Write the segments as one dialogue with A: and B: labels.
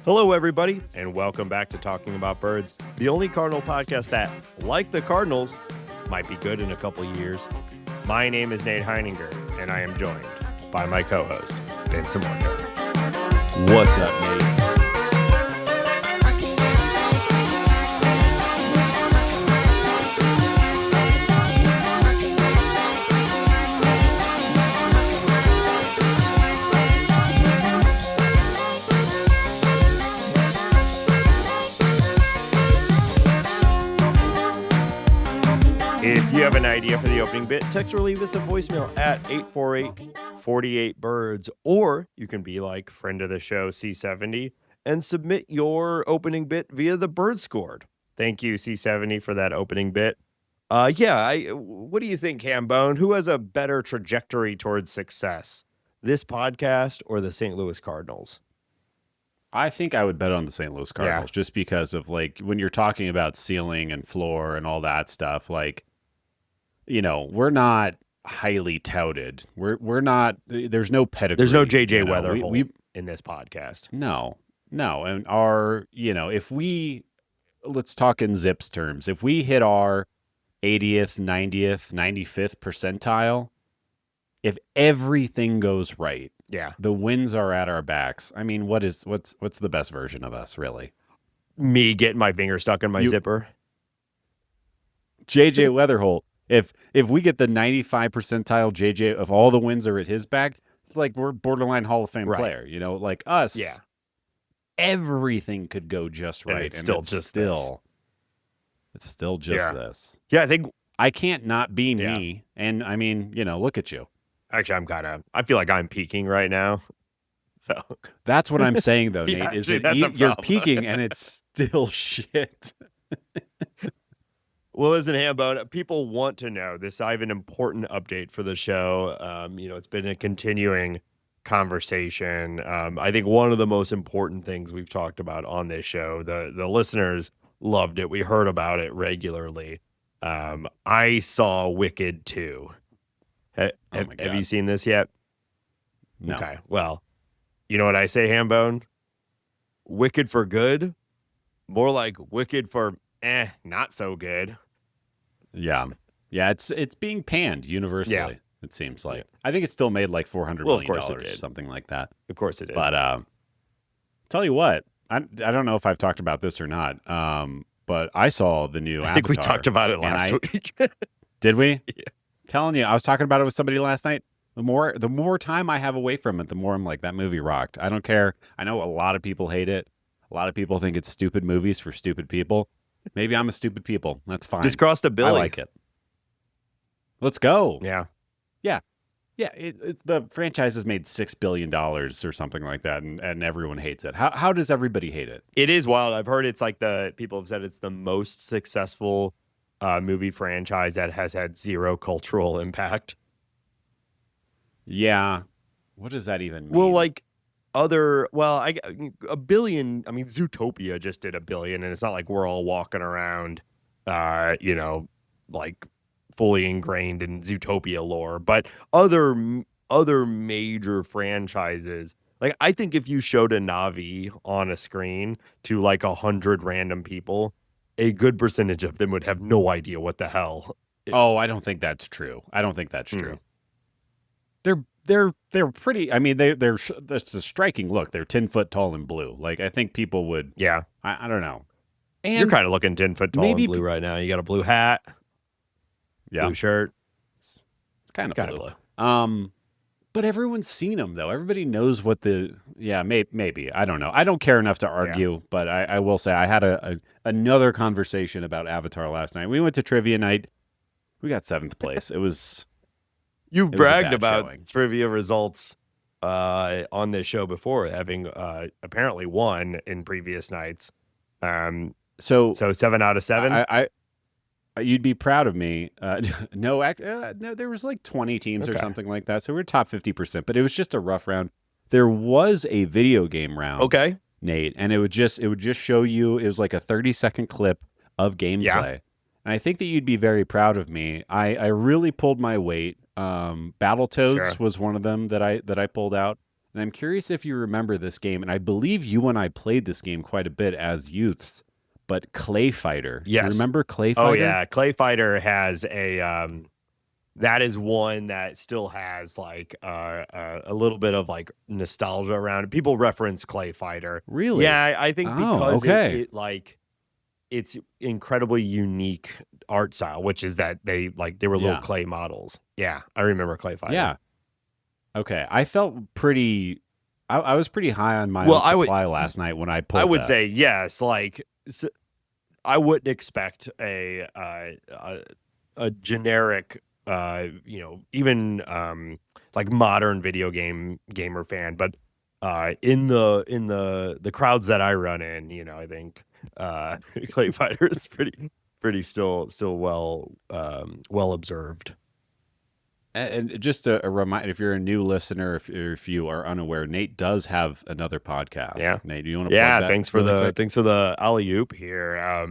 A: Hello, everybody, and welcome back to Talking About Birds, the only Cardinal podcast that, like the Cardinals, might be good in a couple years. My name is Nate Heininger, and I am joined by my co-host, Ben Samorco. What's up, Nate? If you have an idea for the opening bit, text or leave us a voicemail at 848-48-BIRDS, or you can be like friend of the show C70 and submit your opening bit via the Bird Scored. Thank you, C70, for that opening bit. What do you think, Hambone? Who has a better trajectory towards success, this podcast or the St. Louis Cardinals?
B: I think I would bet on the St. Louis Cardinals just because of, like, when you're talking about ceiling and floor and all that stuff, like, you know, we're not highly touted. We're not, there's no pedigree.
A: There's no JJ Wetherholt in this podcast.
B: No. And let's talk in Zips terms. If we hit our 80th, 90th, 95th percentile, if everything goes right, the wins are at our backs. I mean, what's the best version of us, really?
A: Me getting my finger stuck in my zipper.
B: JJ Wetherholt. If we get the 95 percentile JJ, if all the wins are at his back, it's like we're borderline Hall of Fame player. You know, like us.
A: Yeah.
B: Everything could go just right,
A: and it's still just this. Yeah, I think
B: I can't not be me. And I mean, you know, look at you.
A: Actually, I feel like I'm peaking right now. So
B: that's what I'm saying, though, Nate. Is that you're peaking and it's still shit.
A: Well, listen, Hambone, people want to know this. I have an important update for the show. It's been a continuing conversation. I think one of the most important things we've talked about on this show, the listeners loved it. We heard about it regularly. I saw Wicked 2. Have you seen this yet?
B: No.
A: Okay. Well, you know what I say, Hambone? Wicked for good? More like Wicked for not so good.
B: Yeah. It's being panned universally. It seems like. I think it still made like $400 million or something like that.
A: Of course it did.
B: But tell you what, I don't know if I've talked about this or not. But I saw the new Avatar.
A: I think we talked about it last week.
B: Did we?
A: Yeah.
B: Telling you, I was talking about it with somebody last night. The more time I have away from it, the more I'm like, that movie rocked. I don't care. I know a lot of people hate it. A lot of people think it's stupid movies for stupid people. Maybe I'm a stupid people. That's fine.
A: Just crossed a billion.
B: I like it. Let's go.
A: Yeah.
B: The franchise has made $6 billion or something like that, and everyone hates it. How does everybody hate it?
A: It is wild. I've heard it's like people have said it's the most successful movie franchise that has had zero cultural impact.
B: Yeah. What does that even mean?
A: Well, like a billion. I mean, Zootopia just did $1 billion, and it's not like we're all walking around, like fully ingrained in Zootopia lore. But other major franchises, like I think if you showed a Na'vi on a screen to like 100 random people, a good percentage of them would have no idea what the hell.
B: I don't think that's true. True. They're pretty. I mean, that's a striking look. They're 10 foot tall and blue. Like I think people would.
A: Yeah.
B: I don't know. And
A: you're kind of looking 10 foot tall and blue right now. You got a blue hat. Yeah. Blue shirt.
B: It's kind of blue. But everyone's seen them though. Everybody knows what maybe. I don't know. I don't care enough to argue, but I will say I had another conversation about Avatar last night. We went to trivia night. We got 7th place.
A: You've bragged about trivia results on this show before, having apparently won in previous nights. So 7 out of 7.
B: You'd be proud of me. No, there was like 20 teams or something like that. So we're top 50%, but it was just a rough round. There was a video game round.
A: Okay.
B: Nate, and it would just show you, it was like a 30-second clip of gameplay. Yeah. And I think that you'd be very proud of me. I really pulled my weight. Battletoads was one of them that I pulled out. And I'm curious if you remember this game, and I believe you and I played this game quite a bit as youths, but Clay Fighter.
A: Yes.
B: Do you remember Clay
A: Oh,
B: Fighter?
A: yeah. Clay Fighter has that is one that still has like a little bit of like nostalgia around it. People reference Clay Fighter.
B: Really?
A: Yeah, I think because
B: okay.
A: it like it's incredibly unique art style, which is that they were little clay models. Yeah, I remember Clay Fighter.
B: Yeah. Okay, I felt pretty. I was pretty high on my own supply last night when I pulled.
A: I would say yes. Like, I wouldn't expect a generic, even like modern video gamer fan, but in the crowds that I run in, I think Clay Fighter is pretty still well observed.
B: And just a reminder, if you're a new listener, if you are unaware, Nate does have another podcast.
A: Yeah,
B: Nate, do you want to plug that?
A: Thanks for the alley oop here. I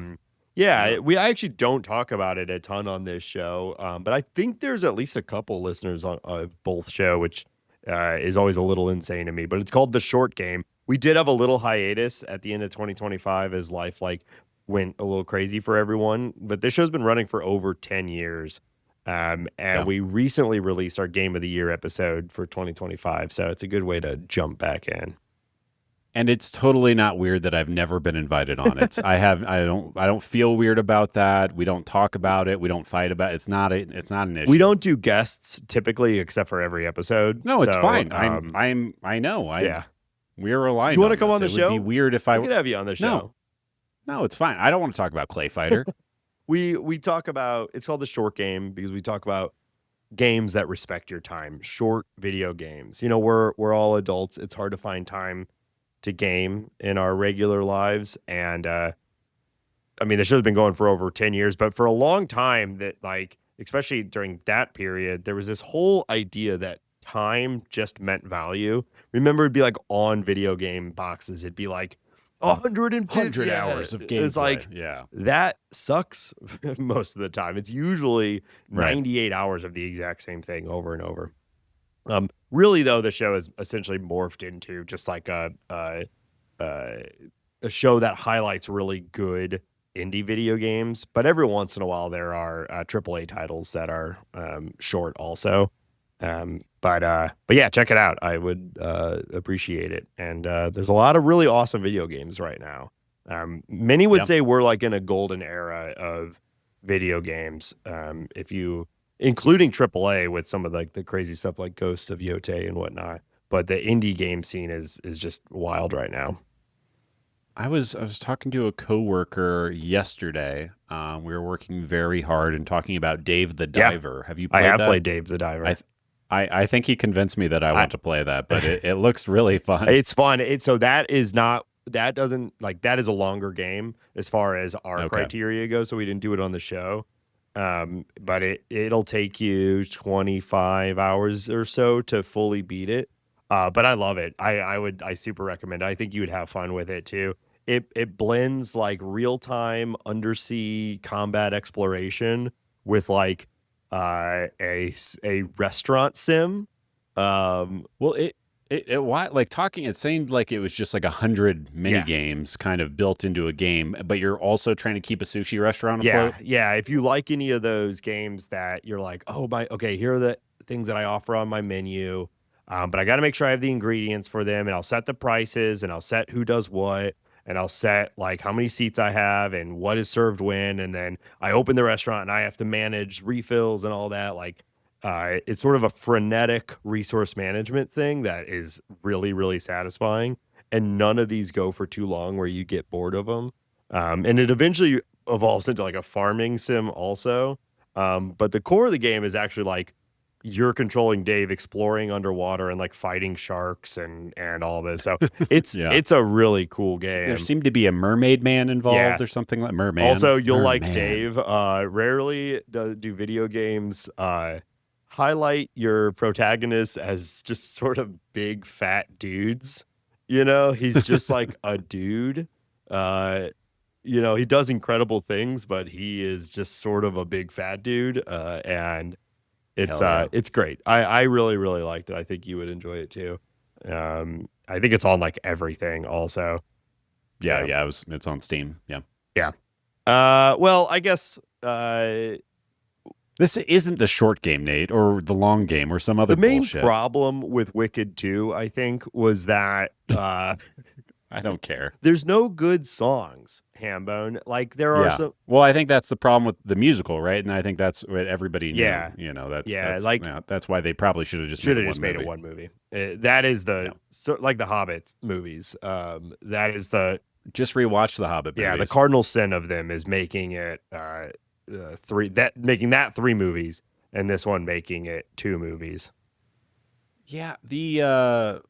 A: actually don't talk about it a ton on this show, but I think there's at least a couple listeners on both show, which is always a little insane to me. But it's called The Short Game. We did have a little hiatus at the end of 2025 as life went a little crazy for everyone. But this show's been running for over 10 years. We recently released our Game of the Year episode for 2025, so it's a good way to jump back in.
B: And it's totally not weird that I've never been invited on it. I don't feel weird about that. We don't talk about it. We don't fight about it. It's not an issue.
A: We don't do guests typically, except for every episode.
B: No, it's fine. I know. We're aligned.
A: You want to come on the show?
B: It would be weird if I
A: could have you on the show.
B: No, it's fine. I don't want to talk about Clay Fighter.
A: We talk about, it's called The Short Game because we talk about games that respect your time, short video games. We're all adults. It's hard to find time to game in our regular lives. And the show's been going for over 10 years, but for a long time that especially during that period, there was this whole idea that time just meant value. Remember, it'd be like on video game boxes. It'd be like 100 hours of gameplay. It's like, that sucks most of the time. It's usually 98 hours of the exact same thing over and over. Really, though, the show has essentially morphed into just like a show that highlights really good indie video games. But every once in a while, there are AAA titles that are short also. But yeah, check it out. I would appreciate it. And there's a lot of really awesome video games right now. Many would say we're like in a golden era of video games. Including AAA with some of the crazy stuff like Ghosts of Yotei and whatnot. But the indie game scene is just wild right now.
B: I was talking to a coworker yesterday. We were working very hard and talking about Dave the Diver. Have you played that?
A: I have played Dave the Diver.
B: I think he convinced me that I want to play that, but it looks really fun.
A: It's fun. That is a longer game as far as our criteria goes, so we didn't do it on the show. But it'll take you 25 hours or so to fully beat it. But I love it. I super recommend it. I think you would have fun with it too. It blends like real-time undersea combat exploration with like a restaurant sim.
B: It seemed like it was just like 100 mini games kind of built into a game, but you're also trying to keep a sushi restaurant afloat.
A: Yeah. If you like any of those games that you're like, here are the things that I offer on my menu, but I got to make sure I have the ingredients for them, and I'll set the prices, and I'll set who does what, and I'll set like how many seats I have and what is served when, and then I open the restaurant and I have to manage refills and all that. It's sort of a frenetic resource management thing that is really, really satisfying. And none of these go for too long where you get bored of them. And it eventually evolves into like a farming sim also. But the core of the game is actually like you're controlling Dave exploring underwater and like fighting sharks and all this. So it's a really cool game.
B: There seemed to be a mermaid man involved or something like merman.
A: Also, you'll like Dave. Rarely do video games highlight your protagonists as just sort of big fat dudes. He's just like a dude. He does incredible things, but he is just sort of a big fat dude. And it's great. I really, really liked it. I think you would enjoy it too. I think it's on like everything also.
B: Yeah, it's on Steam. Yeah.
A: Well, I guess
B: this isn't the short game, Nate, or the long game, or some other
A: the main
B: bullshit.
A: problem with Wicked 2, I think, was that
B: I don't care.
A: There's no good songs, Hambone. Like there are some.
B: Well, I think that's the problem with the musical, right? And I think that's what everybody knew.
A: Yeah.
B: That's why they probably should have just made it one movie.
A: That is like the Hobbit movies. That is the
B: just rewatch the Hobbit movies.
A: Yeah, the cardinal sin of them is making it making that 3 movies, and this one making it 2 movies.
B: Yeah, the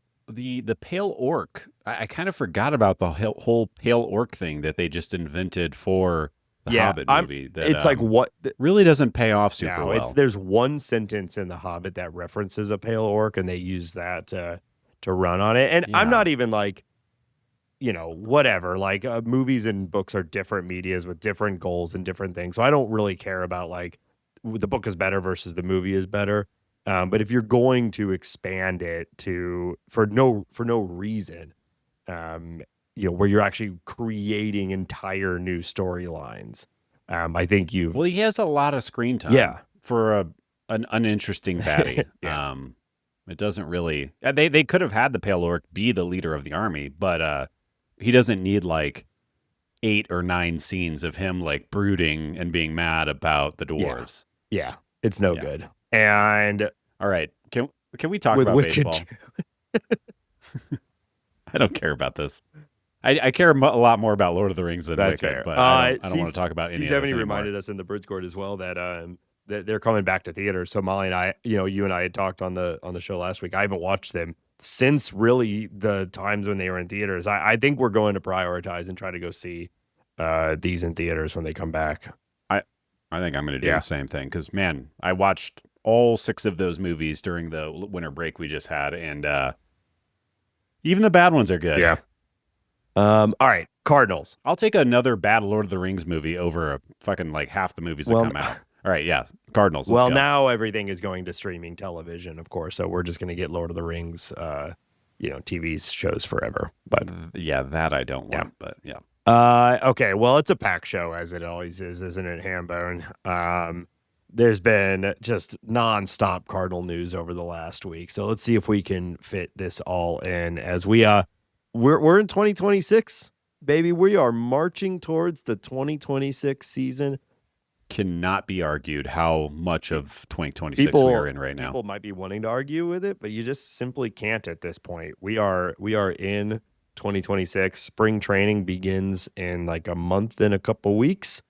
B: pale orc. I kind of forgot about the whole pale orc thing that they just invented for the Hobbit movie.
A: It's like what
B: really doesn't pay off super well.
A: There's one sentence in the Hobbit that references a pale orc, and they use that to run on it. And I'm not even like, whatever. Like movies and books are different medias with different goals and different things. So I don't really care about like the book is better versus the movie is better. But if you're going to expand it for no reason, where you're actually creating entire new storylines, I think
B: Well, he has a lot of screen time.
A: Yeah.
B: For an uninteresting baddie.
A: Yeah.
B: It doesn't really. They could have had the pale orc be the leader of the army, but he doesn't need like 8 or 9 scenes of him like brooding and being mad about the dwarves.
A: Yeah. It's no good. And
B: all right, can we talk about baseball? I don't care about this. I care a lot more about Lord of the Rings than
A: That's
B: Wicked,
A: fair.
B: but I don't want to talk about any of this anymore.
A: reminded us in the Birds Court as well that they're coming back to theaters. So Molly and I, you and I had talked on the show last week. I haven't watched them since really the times when they were in theaters. I think we're going to prioritize and try to go see these in theaters when they come back.
B: I think I'm going to do the same thing because, man, I watched all 6 of those movies during the winter break we just had, and even the bad ones are good.
A: Yeah. All right, Cardinals.
B: I'll take another bad Lord of the Rings movie over a fucking like half the movies that come out. All right, yeah, Cardinals. Let's go.
A: Now everything is going to streaming television, of course, so we're just going to get Lord of the Rings, TV shows forever. But
B: yeah, that I don't want. But yeah.
A: Okay, well, it's a packed show as it always is, isn't it, Hambone? There's been just nonstop Cardinal news over the last week, so let's see if we can fit this all in as we're in 2026, baby. We are marching towards the 2026 season.
B: Cannot be argued how much of 2026 we are in right now.
A: People might be wanting to argue with it, but you just simply can't at this point. We are in 2026. Spring training begins in like a month and a couple weeks.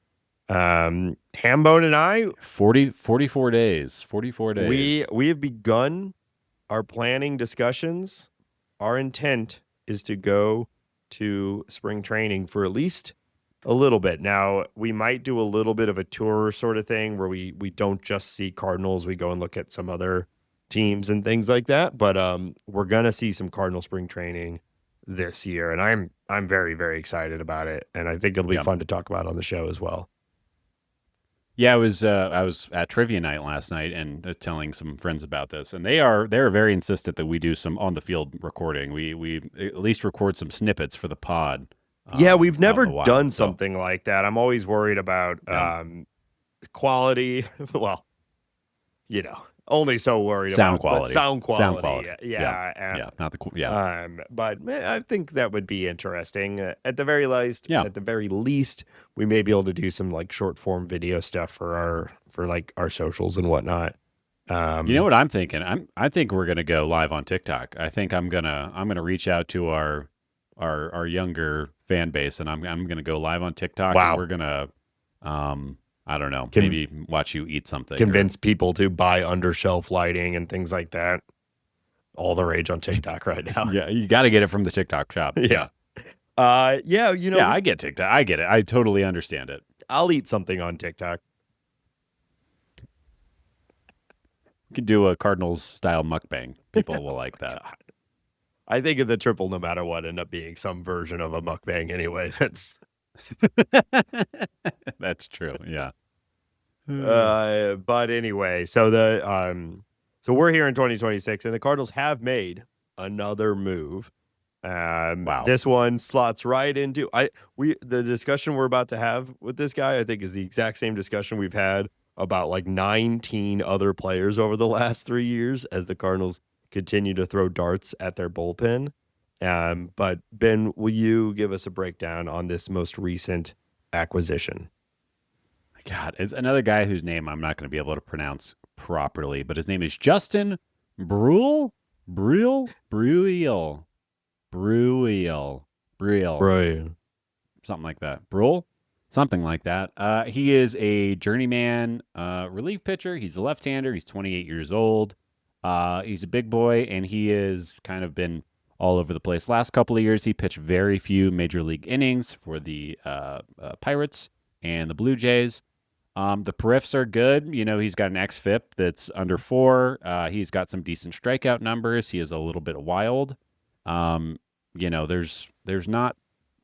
A: Hambone and I
B: 44 days. 44 days.
A: We have begun our planning discussions. Our intent is to go to spring training for at least a little bit. Now, we might do a little bit of a tour sort of thing where we don't just see Cardinals. We go and look at some other teams and things like that. But we're gonna see some Cardinal spring training this year, and I'm very, very excited about it. And I think it'll be fun to talk about on the show as well.
B: Yeah, I was at trivia night last night and telling some friends about this, and they're very insistent that we do some on the field recording. We at least record some snippets for the pod.
A: Yeah, we've never done something like that. I'm always worried about quality. Well, only so worried
B: sound
A: about
B: quality.
A: Sound quality.
B: Yeah. Not the
A: But man, I think that would be interesting. At the very least, we may be able to do some like short form video stuff for our socials and whatnot.
B: You know what I'm thinking? I think we're gonna go live on TikTok. I think I'm gonna reach out to our younger fan base, and I'm gonna go live on TikTok.
A: Wow.
B: And we're gonna I don't know, maybe watch you eat something.
A: Convince people to buy under-shelf lighting and things like that. All the rage on TikTok right now.
B: Yeah, you got to get it from the TikTok shop.
A: Yeah.
B: Yeah, I get TikTok. I get it. I totally understand it.
A: I'll eat something on TikTok.
B: You could do a Cardinals-style mukbang. People will like that.
A: God. I think the triple, no matter what, end up being some version of a mukbang anyway.
B: That's true. Yeah.
A: But anyway, so we're here in 2026, and the Cardinals have made another move.
B: Wow.
A: This one slots right into the discussion we're about to have with this guy, I think, is the exact same discussion we've had about like 19 other players over the last 3 years as the Cardinals continue to throw darts at their bullpen. But Ben, will you give us a breakdown on this most recent acquisition?
B: God, it's another guy whose name I'm not going to be able to pronounce properly, but his name is Justin Brule? Brule? Bruiel. Bruiel. Bruiel.
A: Right.
B: Something like that. Brule? Something like that. He is a journeyman relief pitcher. He's a left-hander. He's 28 years old. He's a big boy, and he has kind of been all over the place. Last couple of years, he pitched very few major league innings for the Pirates and the Blue Jays. The periffs are good. You know, he's got an xFIP that's under 4. He's got some decent strikeout numbers. He is a little bit wild. You know, there's not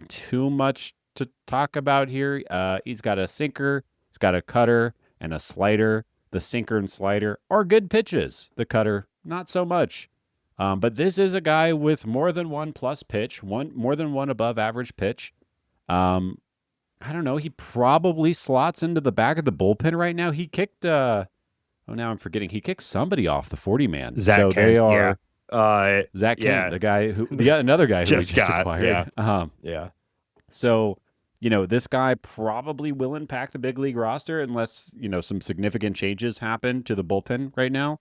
B: too much to talk about here. He's got a sinker, he's got a cutter, and a slider. The sinker and slider are good pitches. The cutter, not so much. But this is a guy with more than one plus pitch, more than one above average pitch. I don't know. He probably slots into the back of the bullpen right now. He kicked. Now I'm forgetting. He kicked somebody off the 40-man.
A: Zach
B: so
A: Kent,
B: they are.
A: Yeah.
B: Zach
A: yeah.
B: Kent, the guy who, another guy who we just acquired.
A: Yeah. Yeah.
B: So, you know, this guy probably will impact the big league roster unless, you know, some significant changes happen to the bullpen right now.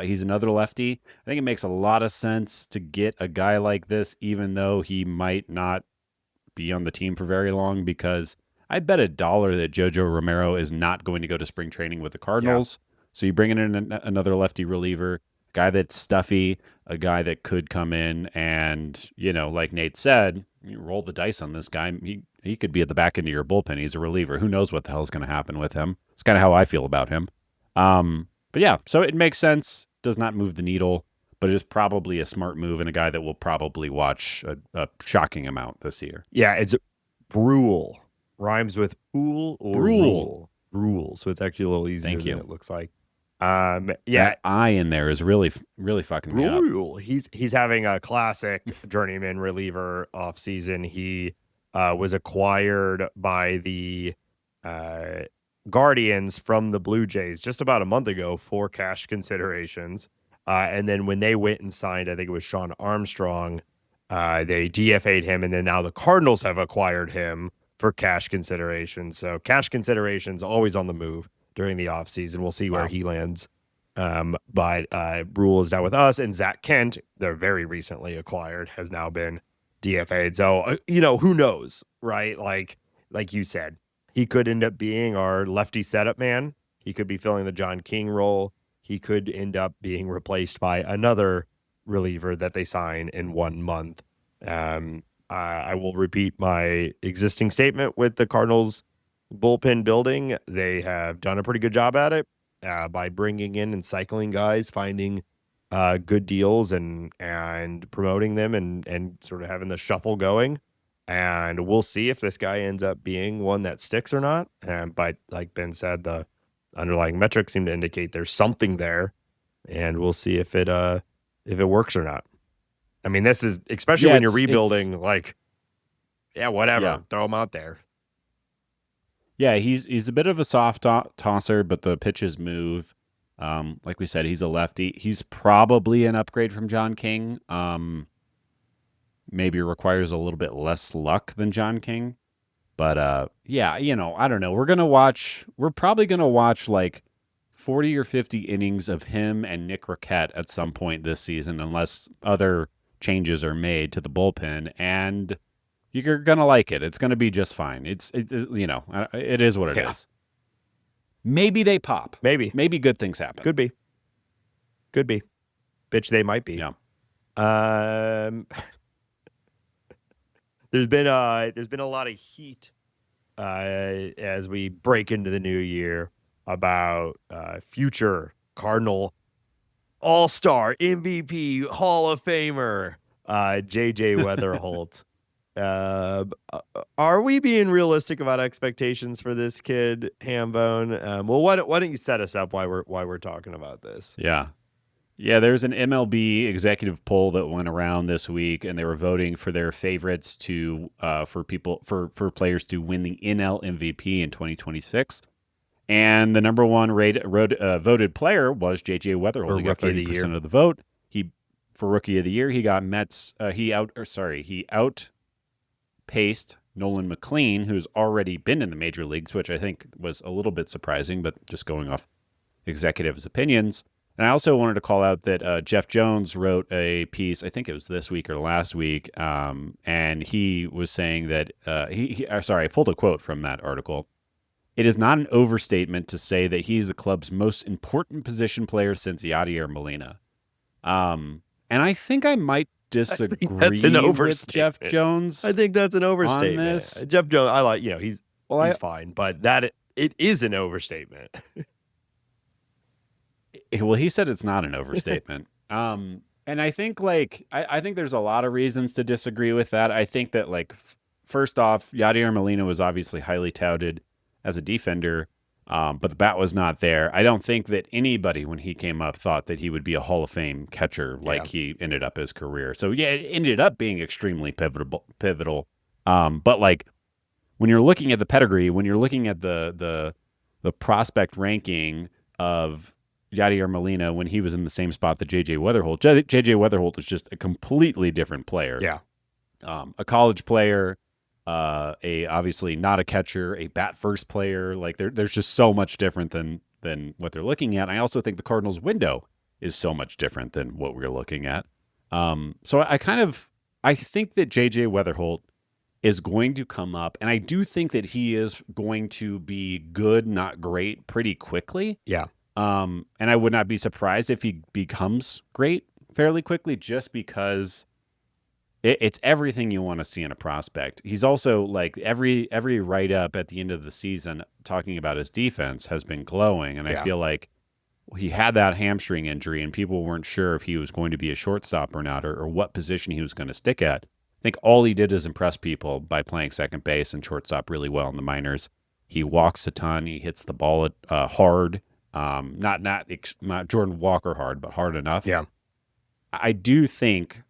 B: He's another lefty. I think it makes a lot of sense to get a guy like this, even though he might not be on the team for very long, because I bet $1 that JoJo Romero is not going to go to spring training with the Cardinals. Yeah. So you bring in another lefty reliever, guy that's stuffy, a guy that could come in and, you know, like Nate said, you roll the dice on this guy. He could be at the back end of your bullpen. He's a reliever. Who knows what the hell is going to happen with him? It's kind of how I feel about him. But yeah, so it makes sense. Does not move the needle, but it is probably a smart move and a guy that will probably watch a shocking amount this year.
A: Yeah, it's Brule. Rhymes with pool or rule. Rule. So it's actually a little easier than it looks like. Yeah,
B: that I in there is really fucking me up.
A: He's having a classic journeyman reliever offseason. He was acquired by the Guardians from the Blue Jays just about a month ago for cash considerations. And then when they went and signed, I think it was Sean Armstrong, they DFA'd him, and then now the Cardinals have acquired him for cash considerations. So cash considerations always on the move during the offseason. We'll see where he lands. But Brule is now with us, and Zach Kent, they're very recently acquired, has now been DFA'd. So, you know, who knows, right? Like you said, he could end up being our lefty setup man. He could be filling the John King role. He could end up being replaced by another reliever that they sign in 1 month. I will repeat my existing statement with the Cardinals bullpen building. They have done a pretty good job at it by bringing in and cycling guys, finding good deals and promoting them and sort of having the shuffle going. And we'll see if this guy ends up being one that sticks or not. But like Ben said, the underlying metrics seem to indicate there's something there, and we'll see if it works or not. I mean, this is especially when you're rebuilding. Whatever, throw him out there.
B: Yeah, he's a bit of a soft tosser, but the pitches move. Like we said, he's a lefty. He's probably an upgrade from John King. Maybe requires a little bit less luck than John King. But yeah, you know, I don't know. We're probably going to watch like 40 or 50 innings of him and Nick Riquette at some point this season, unless other changes are made to the bullpen. And you're going to like it. It's going to be just fine. It you know, it is what it is. Maybe they pop. Maybe good things happen.
A: Could be. Bitch, they might be.
B: Yeah.
A: There's been a lot of heat as we break into the new year about future Cardinal All-Star MVP Hall of Famer JJ Wetherholt. Are we being realistic about expectations for this kid, Hambone? Well, why don't you set us up why we're talking about this?
B: Yeah. Yeah, there's an MLB executive poll that went around this week, and they were voting for their favorites to for players to win the NL MVP in 2026. And the number one voted player was JJ Wetherholt.
A: For
B: He got
A: rookie of the
B: 30%
A: year.
B: of the vote. For rookie of the year, he got he outpaced Nolan McLean, who's already been in the major leagues, which I think was a little bit surprising, but just going off executives' opinions. And I also wanted to call out that Jeff Jones wrote a piece, I think it was this week or last week, and he was saying that I pulled a quote from that article. It is not an overstatement to say that he's the club's most important position player since Yadier Molina. And I think I might disagree
A: that's an
B: with Jeff Jones.
A: I think that's an overstatement.
B: On this.
A: Jeff Jones, I like, he's fine, but it is an overstatement.
B: Well, he said it's not an overstatement. And I think I think there's a lot of reasons to disagree with that. I think that first off, Yadier Molina was obviously highly touted as a defender, but the bat was not there. I don't think that anybody when he came up thought that he would be a Hall of Fame catcher he ended up his career. So yeah, it ended up being extremely pivotal. But when you're looking at the pedigree, when you're looking at the prospect ranking of Yadier Molina when he was in the same spot that JJ Wetherholt. JJ Wetherholt is just a completely different player.
A: Yeah.
B: A college player, obviously not a catcher, a bat first player. There's just so much different than what they're looking at. I also think the Cardinals window is so much different than what we're looking at. So I think that JJ Wetherholt is going to come up, and I do think that he is going to be good, not great, pretty quickly.
A: Yeah.
B: And I would not be surprised if he becomes great fairly quickly, just because it's everything you want to see in a prospect. He's also every write-up at the end of the season talking about his defense has been glowing. And I feel like he had that hamstring injury and people weren't sure if he was going to be a shortstop or not, or what position he was going to stick at. I think all he did is impress people by playing second base and shortstop really well in the minors. He walks a ton. He hits the ball hard. Not Jordan Walker hard, but hard enough.
A: Yeah.
B: I do think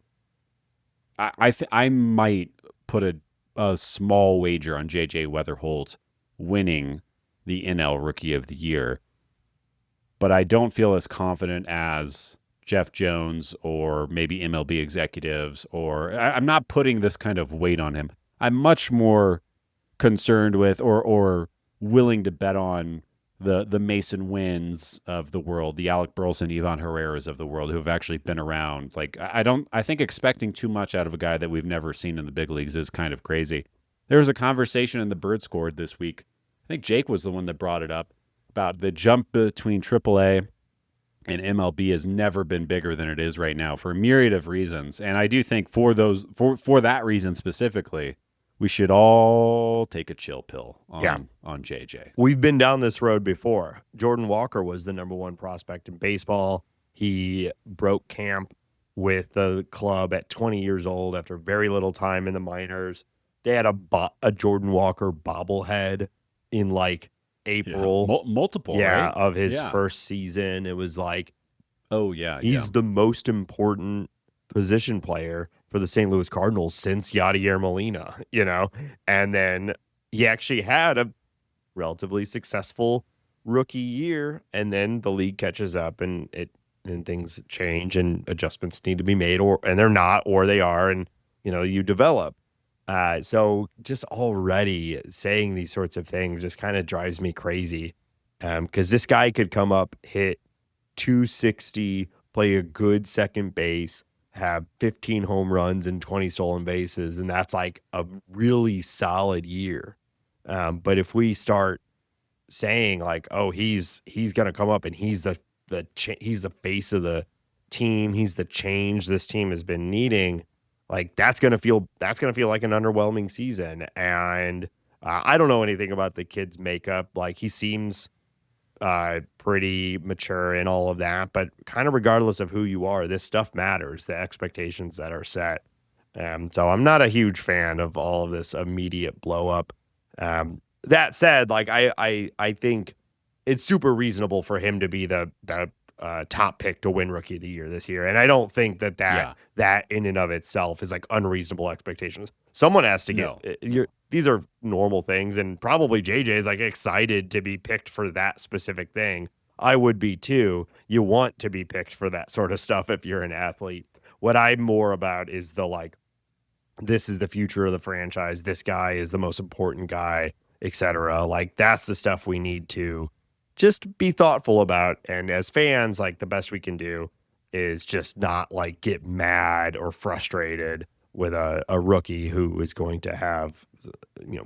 B: I might put a small wager on JJ Wetherholt winning the NL Rookie of the Year, but I don't feel as confident as Jeff Jones or maybe MLB executives, or I'm not putting this kind of weight on him. I'm much more concerned with or willing to bet on the Mason Wynns of the world, the Alec Burleson, Ivan Herreras of the world, who have actually been around. I think expecting too much out of a guy that we've never seen in the big leagues is kind of crazy. There was a conversation in the Bird Scored this week. I think Jake was the one that brought it up about the jump between AAA and MLB has never been bigger than it is right now for a myriad of reasons. And I do think for that reason specifically, we should all take a chill pill on JJ.
A: We've been down this road before. Jordan Walker was the number one prospect in baseball. He broke camp with the club at 20 years old after very little time in the minors. They had a Jordan Walker bobblehead in April.
B: Multiple,
A: right? Of his first season. It was he's the most important position player for the St. Louis Cardinals since Yadier Molina, and then he actually had a relatively successful rookie year, and then the league catches up and things change and adjustments need to be made, and they're not, or they are, and you develop. So just already saying these sorts of things just kind of drives me crazy, because this guy could come up, hit 260, play a good second base, have 15 home runs and 20 stolen bases, and that's a really solid year. But if we start saying he's going to come up and he's the face of the team, he's the change this team has been needing, that's going to feel like an underwhelming season. And I don't know anything about the kid's makeup. He seems pretty mature and all of that, but kind of regardless of who you are, this stuff matters, the expectations that are set. So I'm not a huge fan of all of this immediate blow up. That said, I think it's super reasonable for him to be the top pick to win Rookie of the Year this year. And I don't think that in and of itself is like unreasonable expectations. Someone has to get these are normal things, and probably JJ is like excited to be picked for that specific thing. I would be too. You want to be picked for that sort of stuff if you're an athlete. What I'm more about is the like, this is the future of the franchise. This guy is the most important guy, etc. Like that's the stuff we need to just be thoughtful about. And as fans, like the best we can do is just not like get mad or frustrated with a rookie who is going to have,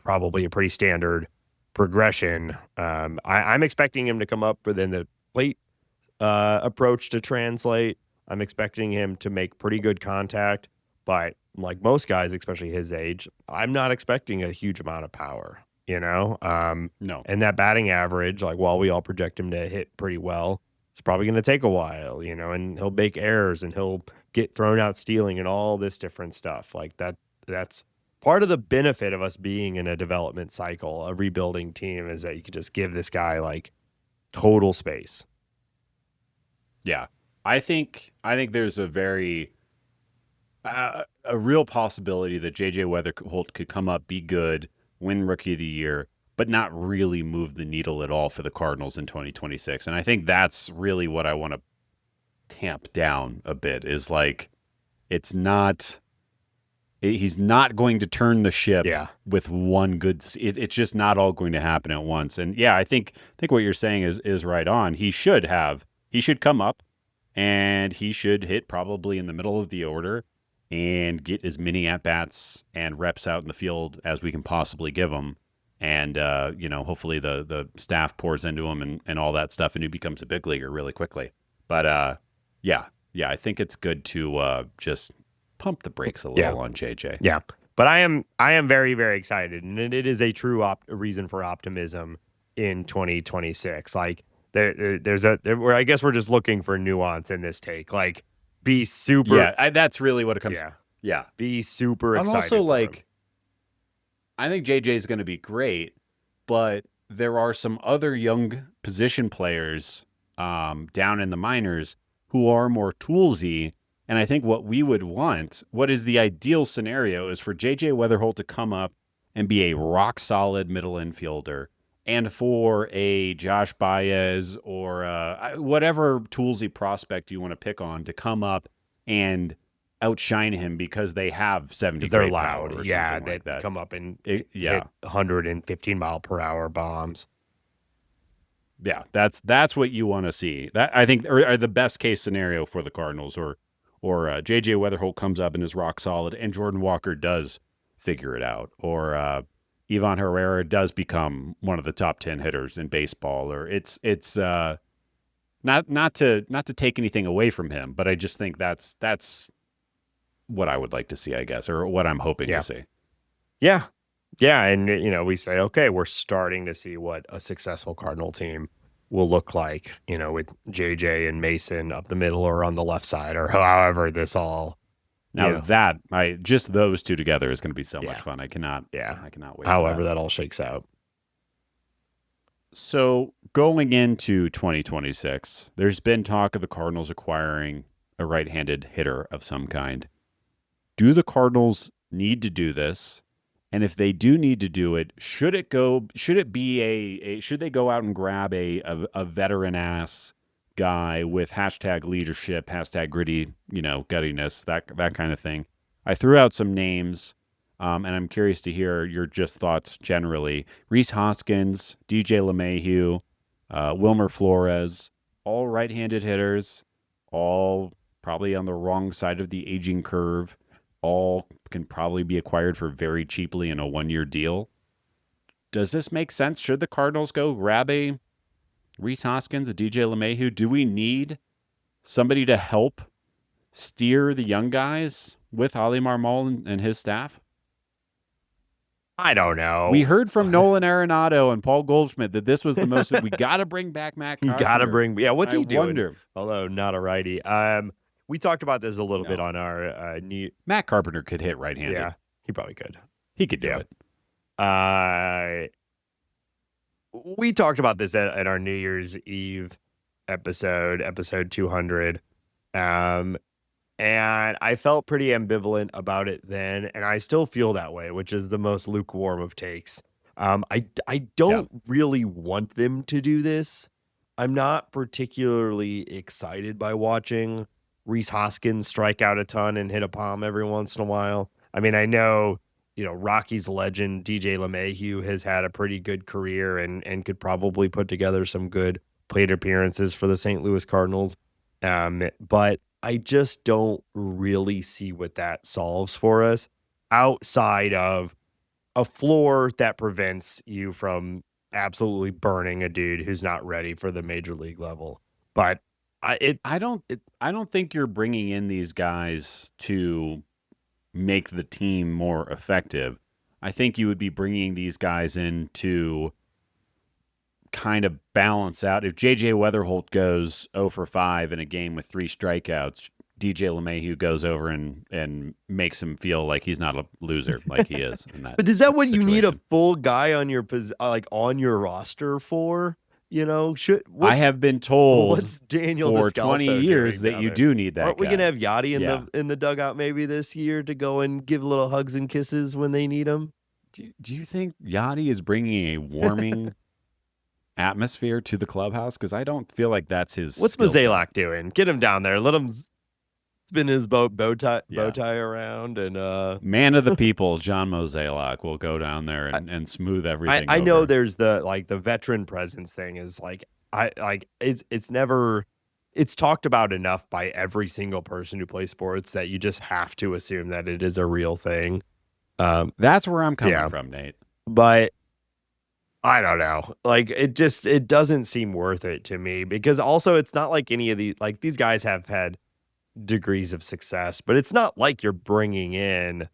A: probably a pretty standard progression. I'm expecting him to come up within the plate approach to translate. I'm expecting him to make pretty good contact, but like most guys, especially his age, I'm not expecting a huge amount of power,
B: No.
A: And that batting average, like while we all project him to hit pretty well, it's probably going to take a while, and he'll make errors and he'll get thrown out stealing and all this different stuff. Like that's part of the benefit of us being in a development cycle, a rebuilding team, is that you can just give this guy like total space.
B: Yeah. I think there's a very a real possibility that JJ Wetherholt could come up, be good, win Rookie of the Year, but not really move the needle at all for the Cardinals in 2026. And I think that's really what I want to tamp down a bit, is like, he's not going to turn the ship with one good. It's just not all going to happen at once. And yeah, I think what you're saying is right on. He should come up and he should hit probably in the middle of the order and get as many at-bats and reps out in the field as we can possibly give him. And, hopefully the staff pours into him and all that stuff, and he becomes a big leaguer really quickly. But, I think it's good to just pump the brakes a little on JJ.
A: Yeah. But I am very, very excited, and it is a true reason for optimism in 2026. Like, there's where I guess we're just looking for nuance in this take. Like, be super.
B: Yeah, that's really what it comes. Yeah,
A: be super excited.
B: I'm also like, I think JJ is going to be great, but there are some other young position players down in the minors who are more toolsy. And I think what we would want, what is the ideal scenario, is for JJ Wetherholt to come up and be a rock solid middle infielder, and for a Josh Baez or whatever toolsy prospect you want to pick on to come up and outshine him because they have 70
A: they're
B: great
A: loud.
B: Power or something like that.
A: Come up and hit 115 mile per hour bombs.
B: Yeah, that's what you want to see. That, I think, are the best case scenario for the Cardinals, or JJ Wetherholt comes up and is rock solid, and Jordan Walker does figure it out, or Ivan Herrera does become one of the top 10 hitters in baseball, or it's not to take anything away from him, but I just think that's what I would like to see, I guess, or what I'm hoping to see.
A: Yeah. Yeah. And, we say, okay, we're starting to see what a successful Cardinal team will look like, with JJ and Mason up the middle or on the left side, or however this all.
B: Now just those two together is going to be so much fun. I cannot wait.
A: However that all shakes out.
B: So going into 2026, there's been talk of the Cardinals acquiring a right-handed hitter of some kind. Do the Cardinals need to do this? And if they do need to do it, should they go out and grab a veteran ass guy with hashtag leadership, hashtag gritty, guttiness, that kind of thing? I threw out some names, and I'm curious to hear your just thoughts generally. Rhys Hoskins, DJ LeMahieu, Wilmer Flores, all right-handed hitters, all probably on the wrong side of the aging curve, all can probably be acquired for very cheaply in a 1-year deal. Does this make sense? Should the Cardinals go grab a Rhys Hoskins, a DJ LeMahieu? Do we need somebody to help steer the young guys with Oli Marmol and his staff?
A: I don't know.
B: We heard from Nolan Arenado and Paul Goldschmidt that this was the most. We got to bring back Matt Carpenter.
A: You got to bring. Yeah, what's he doing?
B: Wonder.
A: Although not a righty. We talked about this a little bit on our new.
B: Matt Carpenter could hit right-handed.
A: Yeah, he probably could.
B: He could do it.
A: We talked about this at our New Year's Eve episode 200. And I felt pretty ambivalent about it then, and I still feel that way, which is the most lukewarm of takes. I don't really want them to do this. I'm not particularly excited by watching Rhys Hoskins strike out a ton and hit a bomb every once in a while. I mean, I know, Rockies legend DJ LeMahieu has had a pretty good career and could probably put together some good plate appearances for the St. Louis Cardinals. But I just don't really see what that solves for us outside of a floor that prevents you from absolutely burning a dude who's not ready for the major league level. But
B: I don't think you're bringing in these guys to make the team more effective. I think you would be bringing these guys in to kind of balance out. If JJ Wetherholt goes 0 for 5 in a game with 3 strikeouts, DJ LeMahieu goes over and makes him feel like he's not a loser like he is in that.
A: But is that what
B: situation.
A: you need a full guy on your on your roster for?
B: I have been told
A: what's Daniel
B: for
A: Descalso
B: 20 years that you do need that.
A: Aren't we
B: guy.
A: gonna have Yadi in the dugout maybe this year to go and give little hugs and kisses when they need him?
B: Do you think Yadi is bringing a warming atmosphere to the clubhouse? Because I don't feel like that's his.
A: What's Mozeliak doing? Get him down there. Let him spin his bow tie around and
B: man of the people, John Mozeliak will go down there and smooth everything.
A: I know there's the veteran presence thing is it's talked about enough by every single person who plays sports that you just have to assume that it is a real thing.
B: That's where I'm coming from, Nate.
A: But I don't know. It doesn't seem worth it to me because also it's not like any of these guys have had degrees of success, but it's not like you're bringing in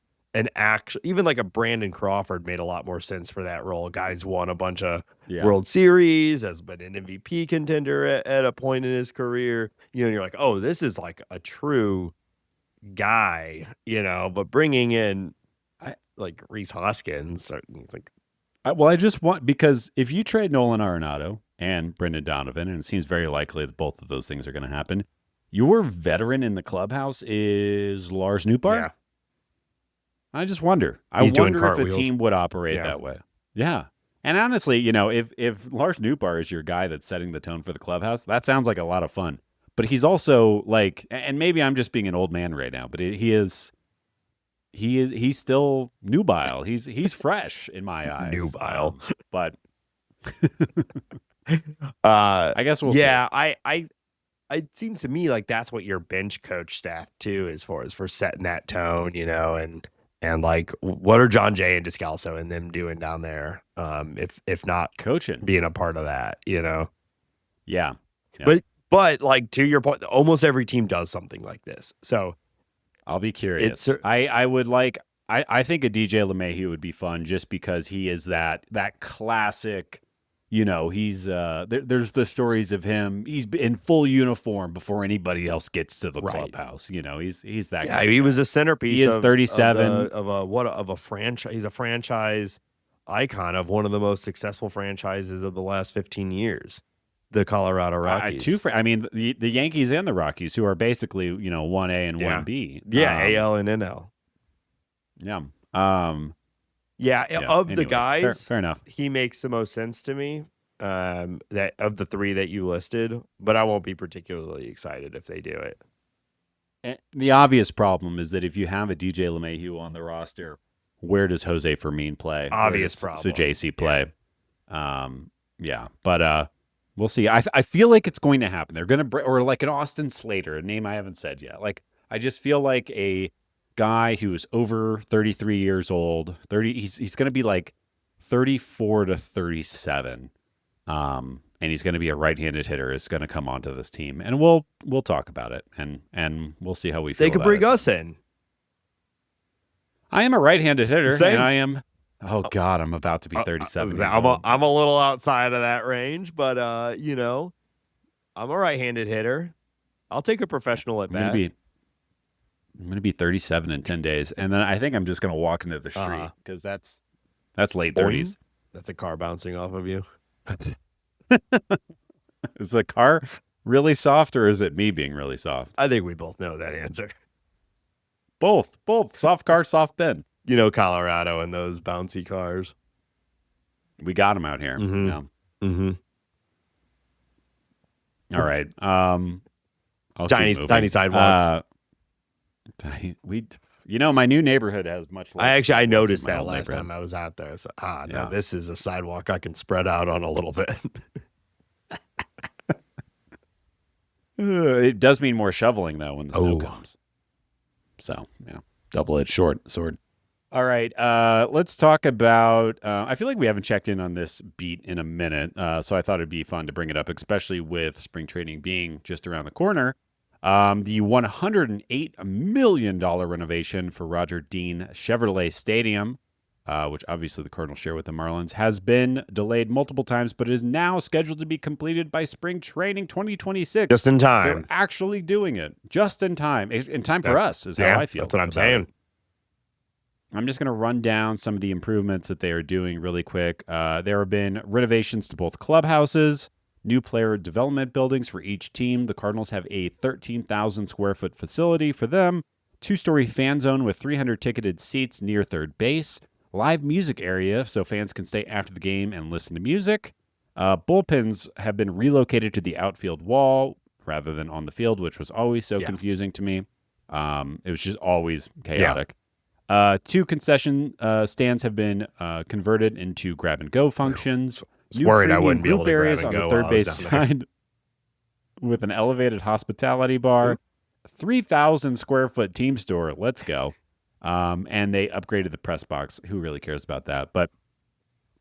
A: even like a Brandon Crawford made a lot more sense for that role. Guy's won a bunch of World Series, has been an MVP contender at a point in his career. And you're like, oh, this is like a true guy, but bringing in like Rhys Hoskins,
B: I just want, because if you trade Nolan Arenado and Brendan Donovan, and it seems very likely that both of those things are going to happen, your veteran in the clubhouse is Lars Nootbaar.
A: Yeah.
B: I just wonder. I wonder if a team would operate that way. Yeah. And honestly, if Lars Nootbaar is your guy that's setting the tone for the clubhouse, that sounds like a lot of fun. But he's also and maybe I'm just being an old man right now, but he's still nubile. He's fresh in my eyes.
A: Nubile.
B: But I guess we'll see.
A: It seems to me like that's what your bench coach staff too is for setting that tone, and like what are John Jay and Descalso and them doing down there? If not
B: coaching,
A: being a part of that,
B: Yeah.
A: But like to your point, almost every team does something like this. So
B: I'll be curious. I would like. I think a DJ LeMahieu would be fun just because he is that classic. He's there's the stories of him. He's in full uniform before anybody else gets to the clubhouse. He's that guy.
A: He was a centerpiece.
B: He is 37
A: of a franchise. He's a franchise icon of one of the most successful franchises of the last 15 years. The Colorado Rockies.
B: The Yankees and the Rockies, who are basically 1A and 1B.
A: AL and NL.
B: Yeah.
A: Of the guys,
B: fair enough.
A: He makes the most sense to me. That of the 3 that you listed, but I won't be particularly excited if they do it.
B: And the obvious problem is that if you have a DJ LeMahieu on the roster, where does Jose Fermin play?
A: Obvious problem.
B: So JC play. But we'll see. I feel like it's going to happen. They're going to or like an Austin Slater, a name I haven't said yet. Like I just feel like a guy who's over 33 years old, he's going to be like 34 to 37. And he's going to be a right-handed hitter is going to come onto this team, and we'll talk about it and we'll see how we feel.
A: They could bring us in.
B: I am a right-handed hitter.
A: Same.
B: And I am. Oh God, I'm about to be 37.
A: I'm a little outside of that range, but I'm a right-handed hitter. I'll take a professional at bat.
B: I'm going to be 37 in 10 days, and then I think I'm just going to walk into the street because that's late 30s.
A: That's a car bouncing off of you.
B: Is the car really soft, or is it me being really soft?
A: I think we both know that answer.
B: Both. Soft car, soft bin.
A: You know, Colorado and those bouncy cars.
B: We got them out here.
A: Mm-hmm.
B: Yeah.
A: Mm-hmm.
B: All right.
A: Tiny sidewalks.
B: My new neighborhood has much less.
A: I noticed that last time I was out there. So, no, this is a sidewalk I can spread out on a little bit.
B: It does mean more shoveling, though, when the snow comes. So, yeah, double-edged sword. All right, let's talk about I feel like we haven't checked in on this beat in a minute, so I thought it'd be fun to bring it up, especially with spring training being just around the corner. The $108 million renovation for Roger Dean Chevrolet Stadium, which obviously the Cardinals share with the Marlins, has been delayed multiple times, but is now scheduled to be completed by spring training 2026.
A: Just in time.
B: They're actually doing it just in time. In time for us is how I feel.
A: That's what I'm saying.
B: I'm just going to run down some of the improvements that they are doing really quick. There have been renovations to both clubhouses, new player development buildings for each team. The Cardinals have a 13,000 square foot facility for them, 2-story fan zone with 300 ticketed seats near third base, live music area so fans can stay after the game and listen to music. Bullpens have been relocated to the outfield wall rather than on the field, which was always so confusing to me. It was just always chaotic. 2 concession stands have been converted into grab-and-go functions.
A: I was worried I wouldn't be able to
B: areas
A: grab and
B: on
A: go
B: the third base side with an elevated hospitality bar. 3,000 square foot team store. Let's go. And they upgraded the press box. Who really cares about that? But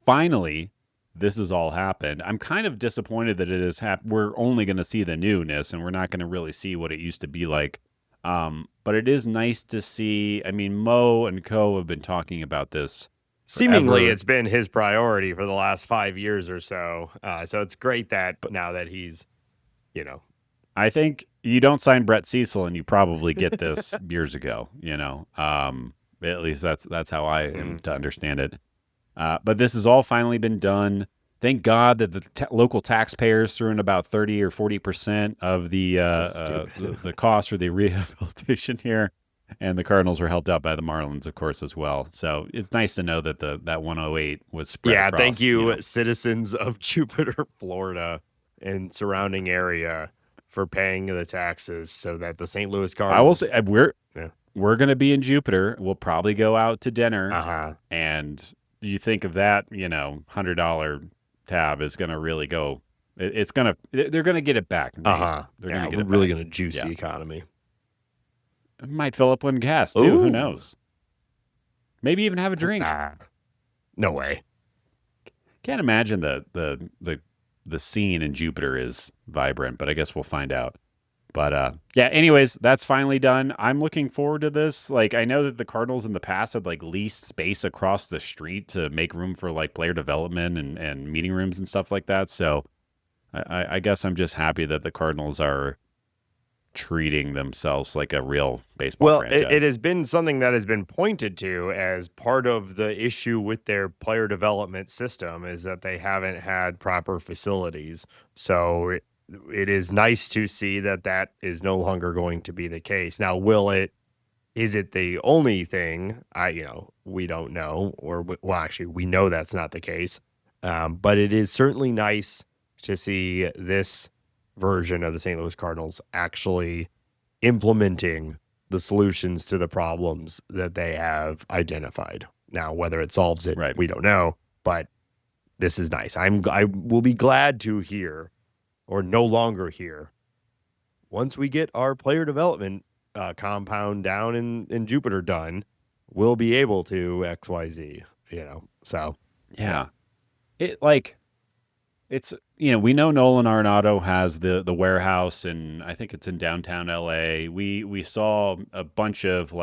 B: finally, this has all happened. I'm kind of disappointed that it has happened. We're only going to see the newness, and we're not going to really see what it used to be like. But it is nice to see. I mean, Mo and Co have been talking about this.
A: Seemingly,
B: forever.
A: it's been his priority for the last 5 years or so. So it's great that now that he's,
B: I think you don't sign Brett Cecil and you probably get this years ago. At least that's how I am to understand it. But this has all finally been done. Thank God that the local taxpayers threw in about 30 or 40% of the cost for the rehabilitation here, and the Cardinals were helped out by the Marlins, of course, as well. So it's nice to know that that 108 was spread.
A: Yeah,
B: across,
A: thank you, citizens of Jupiter, Florida, and surrounding area for paying the taxes so that the St. Louis Cardinals.
B: I will say we're going to be in Jupiter. We'll probably go out to dinner, and you think of that, $100 tab is going to really go. They're going to get it back. They're going to get it
A: really
B: back.
A: going to juice the economy.
B: It might fill up on gas too. Ooh. Who knows? Maybe even have a drink.
A: No way.
B: Can't imagine the scene in Jupiter is vibrant, but I guess we'll find out. But anyways, that's finally done. I'm looking forward to this. Like, I know that the Cardinals in the past had leased space across the street to make room for player development and meeting rooms and stuff like that. So I guess I'm just happy that the Cardinals are treating themselves like a real baseball franchise.
A: It has been something that has been pointed to as part of the issue with their player development system is that they haven't had proper facilities. So it is nice to see that is no longer going to be the case. Now, is it the only thing? We don't know, actually, we know that's not the case. But it is certainly nice to see this version of the St. Louis Cardinals actually implementing the solutions to the problems that they have identified. Now, whether it solves it, we don't know, but this is nice. I will be glad to hear, or no longer hear, once we get our player development compound down in Jupiter done, we'll be able to XYZ, so.
B: Yeah. It's, we know Nolan Arenado has the warehouse, and I think it's in downtown LA. We saw a bunch of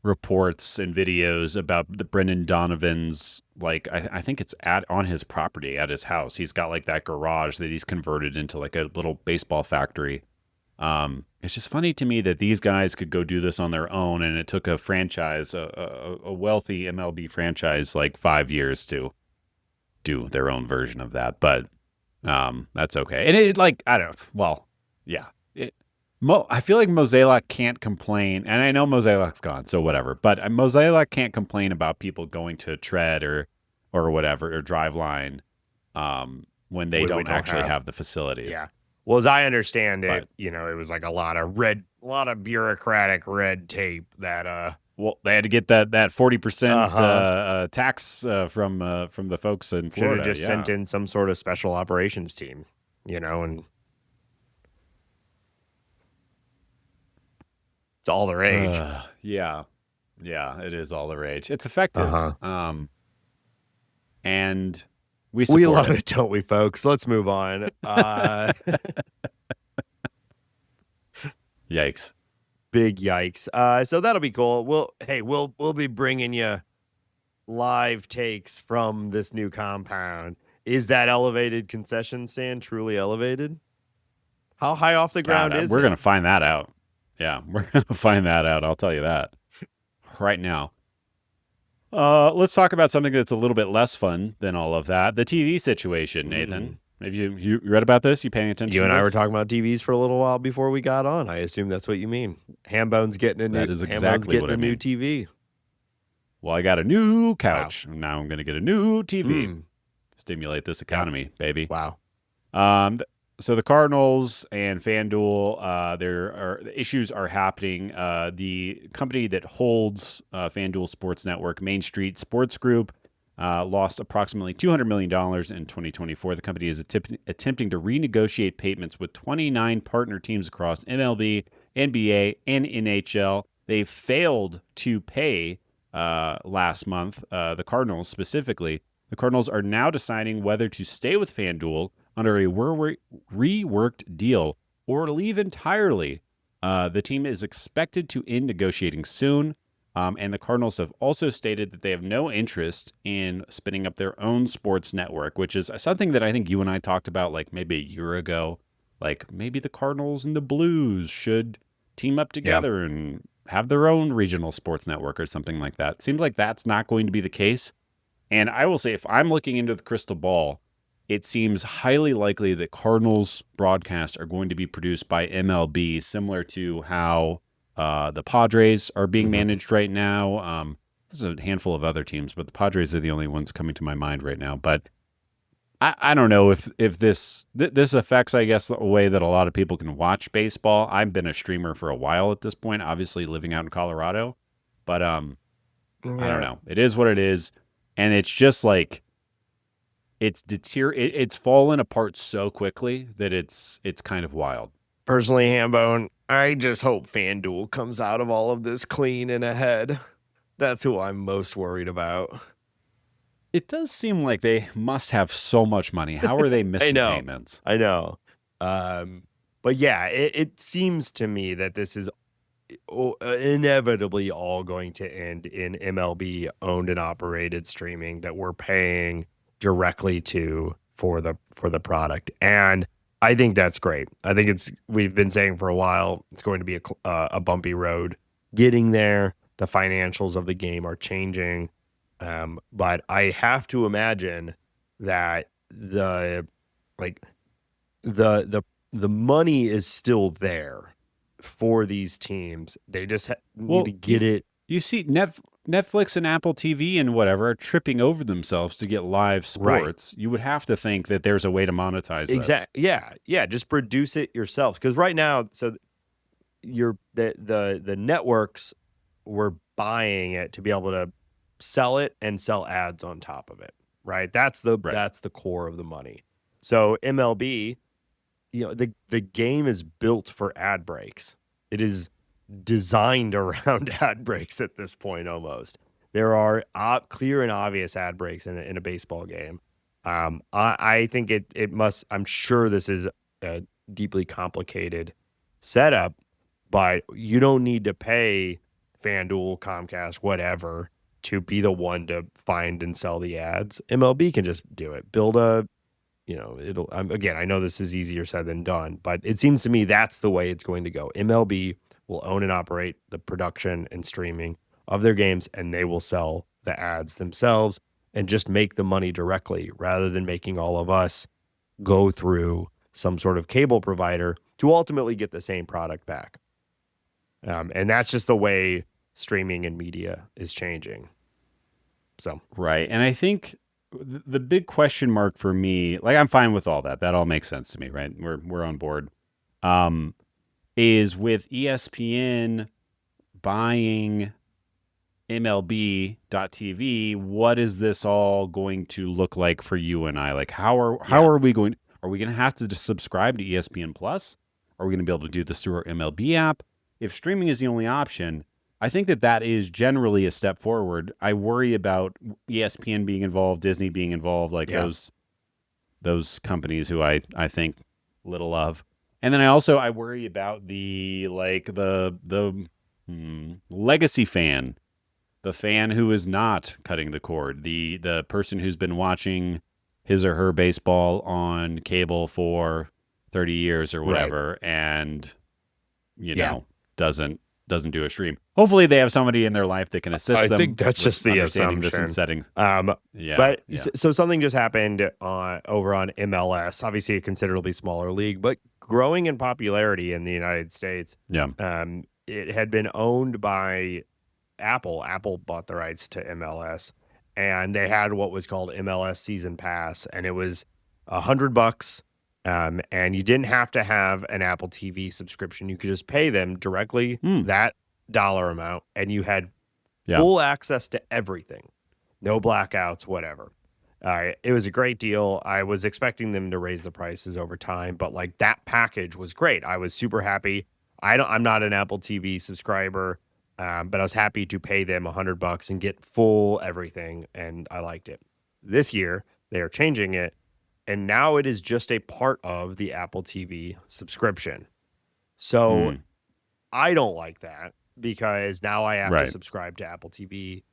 B: reports and videos about the Brendan Donovan's, I think it's on his property at his house. He's got that garage that he's converted into a little baseball factory. It's just funny to me that these guys could go do this on their own, and it took a franchise, a wealthy MLB franchise, 5 years to do their own version of that. But That's okay. And it like I don't. Well, yeah. I feel like Mozeliak can't complain, and I know Mozeliak's gone, so whatever. But Mozeliak can't complain about people going to Tread or whatever or Driveline when they
A: When we
B: don't actually have the facilities.
A: Yeah. Well, as I understand it,
B: But,
A: it was like a lot of bureaucratic red tape that
B: well, they had to get that 40% tax from the folks in
A: should
B: Florida.
A: have just sent in some sort of special operations team, and it's all the rage.
B: Yeah, it is all the rage. It's effective. And we
A: love it, don't we, folks? Let's move on.
B: Yikes.
A: Big yikes. So that'll be cool. We'll be bringing you live takes from this new compound. Is that elevated concession stand truly elevated? How high off the ground is it?
B: We're going to find that out. Yeah, we're going to find that out. I'll tell you that right now. Let's talk about something that's a little bit less fun than all of that. The TV situation, Nathan. Have you read about this? You paying attention?
A: You and I were talking about TVs for a little while before we got on. I assume that's what you mean. Hambone's getting a new.
B: That is exactly what I mean.
A: New TV.
B: Well, I got a new couch. Wow. Now I'm going to get a new TV. Stimulate this economy, baby.
A: Wow.
B: So the Cardinals and FanDuel, the issues are happening. The company that holds FanDuel Sports Network, Main Street Sports Group, lost approximately $200 million in 2024. The company is attempting to renegotiate payments with 29 partner teams across MLB, NBA, and NHL. They failed to pay last month, the Cardinals specifically. The Cardinals are now deciding whether to stay with FanDuel under a reworked deal or leave entirely. The team is expected to end negotiating soon. And the Cardinals have also stated that they have no interest in spinning up their own sports network, which is something that I think you and I talked about like maybe a year ago. Like maybe the Cardinals and the Blues should team up together and have their own regional sports network or something like that. Seems like that's not going to be the case. And I will say, if I'm looking into the crystal ball, it seems highly likely that Cardinals broadcasts are going to be produced by MLB, similar to how the Padres are being managed right now. There's a handful of other teams, but the Padres are the only ones coming to my mind right now. But I don't know if this affects, I guess, the way that a lot of people can watch baseball. I've been a streamer for a while at this point, obviously living out in Colorado. But I don't know. It is what it is. And it's just like it's fallen apart so quickly that it's kind of wild.
A: Personally, Hambone, I just hope FanDuel comes out of all of this clean and ahead. That's who I'm most worried about.
B: It does seem like they must have so much money. How are they missing payments?
A: I know. But yeah, it seems to me that this is inevitably all going to end in MLB owned and operated streaming that we're paying directly to for the product. And I think that's great. I think we've been saying for a while, it's going to be a bumpy road getting there. The financials of the game are changing. But I have to imagine that the money is still there for these teams. They just need to get it.
B: You see Netflix and Apple TV and whatever are tripping over themselves to get live sports. Right. You would have to think that there's a way to monetize this.
A: Exactly. Yeah. Just produce it yourself. Because right now, so the networks were buying it to be able to sell it and sell ads on top of it. Right. That's the core of the money. So MLB, the game is built for ad breaks. It is designed around ad breaks at this point. Almost there are clear and obvious ad breaks in a baseball game. I think it must. I'm sure this is a deeply complicated setup, but you don't need to pay FanDuel, Comcast, whatever to be the one to find and sell the ads. MLB can just do it. Build a, again, I know this is easier said than done, but it seems to me that's the way it's going to go. MLB will own and operate the production and streaming of their games, and they will sell the ads themselves and just make the money directly rather than making all of us go through some sort of cable provider to ultimately get the same product back. And that's just the way streaming and media is changing. So
B: right. And I think the big question mark for me, like I'm fine with all that. That all makes sense to me, right? We're on board. Is with ESPN buying MLB.TV, what is this all going to look like for you and I? Like how are we going to have to subscribe to ESPN Plus? Are we going to be able to do this through our MLB app? If streaming is the only option, I think that is generally a step forward. I worry about ESPN being involved, Disney being involved, like those companies who I think little of. And then I worry about the legacy fan, the fan who is not cutting the cord, the person who's been watching his or her baseball on cable for 30 years or whatever, and doesn't do a stream. Hopefully they have somebody in their life that can assist them.
A: I think that's just the assumption.
B: This and setting.
A: So something just happened over on MLS, obviously a considerably smaller league, but growing in popularity in the United States.
B: Yeah.
A: It had been owned by Apple. Apple bought the rights to MLS, and they had what was called MLS Season Pass, and it was $100. And you didn't have to have an Apple TV subscription. You could just pay them directly that dollar amount, and you had full access to everything. No blackouts, whatever. It was a great deal. I was expecting them to raise the prices over time, but like that package was great. I was super happy. I'm not an Apple TV subscriber, but I was happy to pay them $100 and get full everything, and I liked it. This year, they are changing it, and now it is just a part of the Apple TV subscription. So I don't like that because now I have to subscribe to Apple TV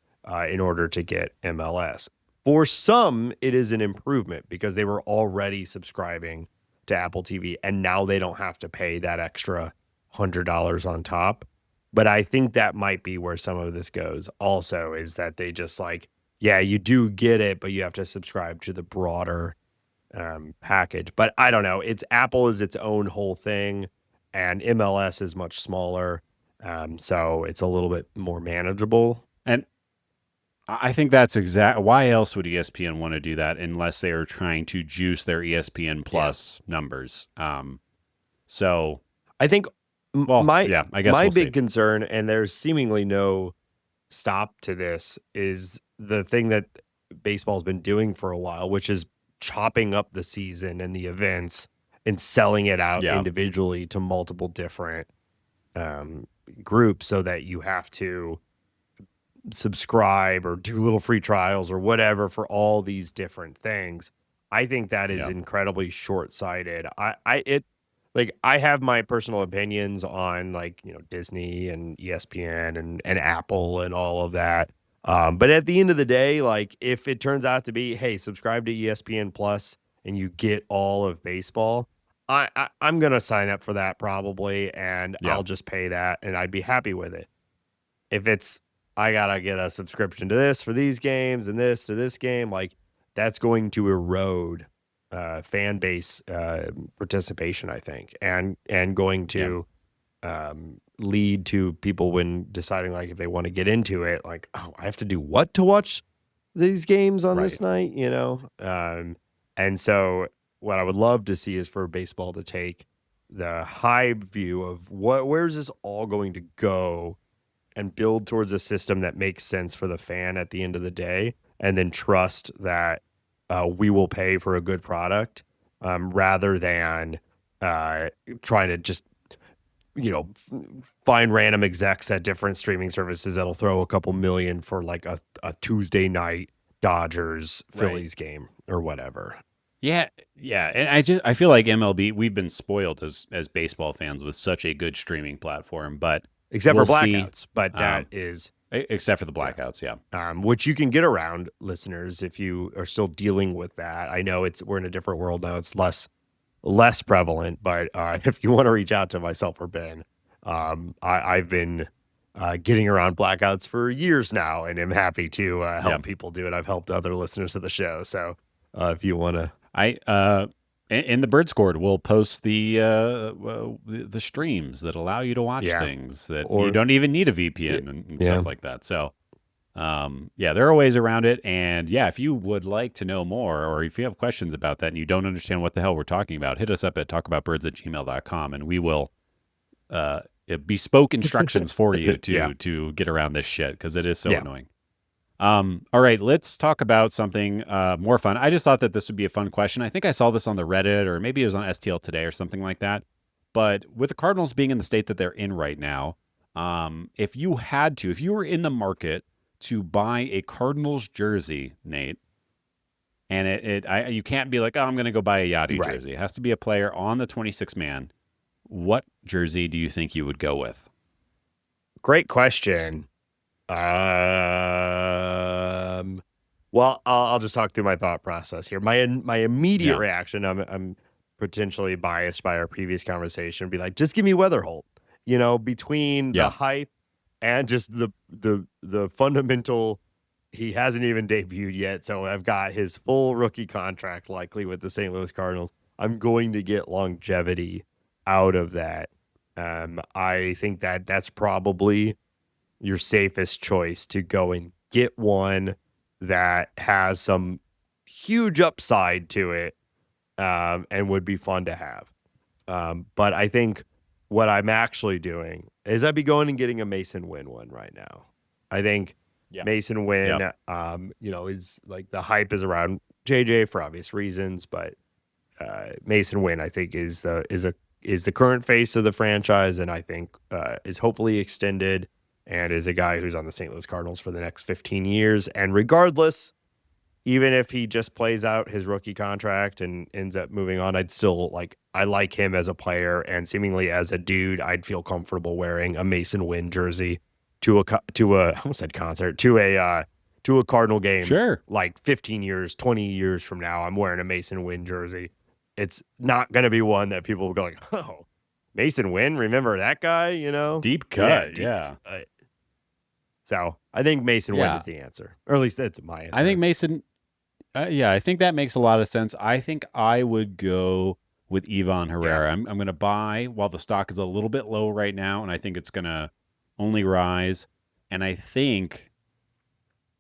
A: in order to get MLS. For some, it is an improvement because they were already subscribing to Apple TV, and now they don't have to pay that extra $100 on top. But I think that might be where some of this goes also, is that they just like, yeah, you do get it, but you have to subscribe to the broader package. But I don't know. Apple is its own whole thing, and MLS is much smaller. So it's a little bit more manageable.
B: And I think that's why else would ESPN want to do that unless they are trying to juice their ESPN Plus numbers. So
A: I think my big concern, and there's seemingly no stop to this, is the thing that baseball's been doing for a while, which is chopping up the season and the events and selling it out individually to multiple different groups, so that you have to subscribe or do little free trials or whatever for all these different things. I think that is incredibly short-sighted. I have my personal opinions on Disney and ESPN and Apple and all of that. But at the end of the day, like if it turns out to be, hey, subscribe to ESPN Plus and you get all of baseball, I'm going to sign up for that probably, and I'll just pay that and I'd be happy with it. If it's, I got to get a subscription to this for these games and this to this game, like that's going to erode fan base participation, I think, and going to lead to people when deciding like if they want to get into it, like, oh, I have to do what to watch these games on this night, and so what I would love to see is for baseball to take the high view of where's this all going to go and build towards a system that makes sense for the fan at the end of the day, and then trust that we will pay for a good product rather than trying to just, find random execs at different streaming services that'll throw a couple million for like a Tuesday night Dodgers Phillies game or whatever.
B: Yeah. And I feel like MLB, we've been spoiled as baseball fans with such a good streaming platform, but
A: except for blackouts, but that is
B: except for the blackouts,
A: which you can get around, listeners, if you are still dealing with that. I know we're in a different world now; it's less prevalent. But if you want to reach out to myself or Ben, I've been getting around blackouts for years now, and am happy to help people do it. I've helped other listeners of the show, so if you want to,
B: in the Bird Squad, we'll post the streams that allow you to watch things that you don't even need a VPN and stuff like that. So, there are ways around it. And if you would like to know more, or if you have questions about that and you don't understand what the hell we're talking about, hit us up at talkaboutbirds@gmail.com, and we will bespoke instructions for you to get around this shit, because it is so annoying. All right, let's talk about something more fun. I just thought that this would be a fun question. I think I saw this on the Reddit, or maybe it was on STL Today or something like that. But with the Cardinals being in the state that they're in right now, if you were in the market to buy a Cardinals jersey, Nate, and you can't be like, oh, I'm going to go buy a Yadier jersey. It has to be a player on the 26-man. What jersey do you think you would go with?
A: Great question. Well, I'll just talk through my thought process here. My immediate reaction, I'm potentially biased by our previous conversation, be like, just give me Wetherholt. Between the hype and just the fundamental, he hasn't even debuted yet, so I've got his full rookie contract likely with the St. Louis Cardinals. I'm going to get longevity out of that. I think that's probably your safest choice, to go and get one that has some huge upside to it, and would be fun to have. But I think what I'm actually doing is I'd be going and getting a Mason Wynn one right now. I think Mason Wynn, is like, the hype is around JJ for obvious reasons, but Mason Wynn, I think, is the current face of the franchise, and I think is hopefully extended, and is a guy who's on the St. Louis Cardinals for the next 15 years. And regardless, even if he just plays out his rookie contract and ends up moving on, I like him as a player, and seemingly as a dude, I'd feel comfortable wearing a Mason Wynn jersey to a I almost said concert, to a Cardinal game.
B: Sure.
A: Like 15 years, 20 years from now, I'm wearing a Mason Wynn jersey. It's not going to be one that people will go like, oh, Mason Wynn, remember that guy,
B: Deep cut, yeah.
A: So I think Mason Wynn is the answer, or at least that's my answer.
B: I think Mason, I think that makes a lot of sense. I think I would go with Ivan Herrera. I'm going to buy while the stock is a little bit low right now, and I think it's going to only rise. And I think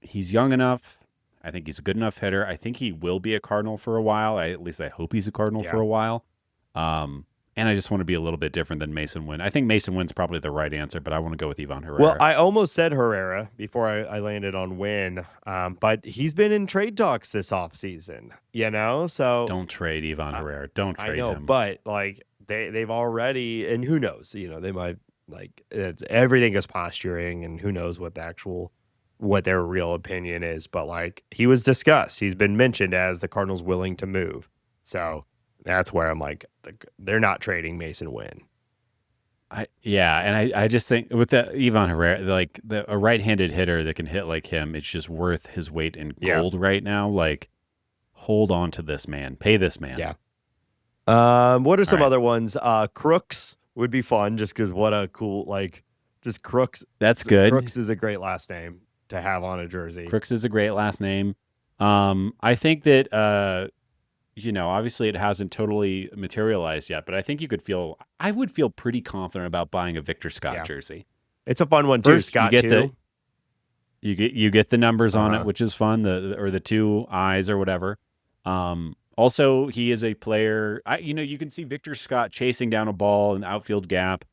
B: he's young enough. I think he's a good enough hitter. I think he will be a Cardinal for a while. At least I hope he's a Cardinal for a while. And I just want to be a little bit different than Mason Wynn. I think Mason Wynn's probably the right answer, but I want to go with Ivan Herrera.
A: Well, I almost said Herrera before I landed on Wynn, but he's been in trade talks this offseason, so...
B: Don't trade Ivan Herrera. Don't trade him.
A: I know, but they've already, and who knows, they might, everything is posturing, and who knows what their real opinion is, but he was discussed. He's been mentioned as the Cardinals willing to move. So that's where I'm like, they're not trading Mason Wynn.
B: I just think with the Ivan Herrera, a right-handed hitter that can hit like him, it's just worth his weight in gold right now. Hold on to this man. Pay this man.
A: Yeah. What are some other ones? Crooks would be fun, just because what a cool, just Crooks.
B: That's good.
A: Crooks is a great last name to have on a jersey.
B: Crooks is a great last name. I think that, obviously it hasn't totally materialized yet, but I think I would feel pretty confident about buying a Victor Scott jersey.
A: It's a fun one too.
B: First,
A: Scott
B: you get the numbers on it, which is fun. The two eyes or whatever. Also, he is a player. You can see Victor Scott chasing down a ball in the outfield gap,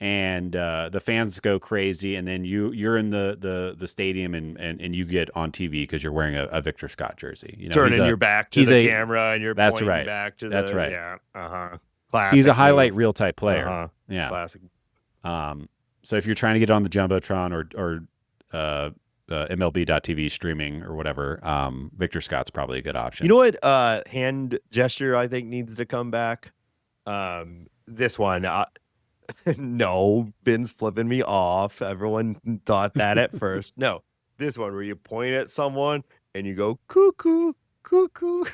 B: and the fans go crazy, and then you're in the stadium and you get on TV because you're wearing a Victor Scott jersey.
A: Turning your back to the camera, and you're pointing back to the...
B: That's right.
A: Yeah. Classic.
B: He's a highlight reel type player. Yeah.
A: Classic.
B: So if you're trying to get on the Jumbotron or MLB.TV streaming or whatever, Victor Scott's probably a good option.
A: You know what hand gesture I think needs to come back? This one... No, Ben's flipping me off. Everyone thought that at first. No, this one where you point at someone and you go cuckoo, cuckoo.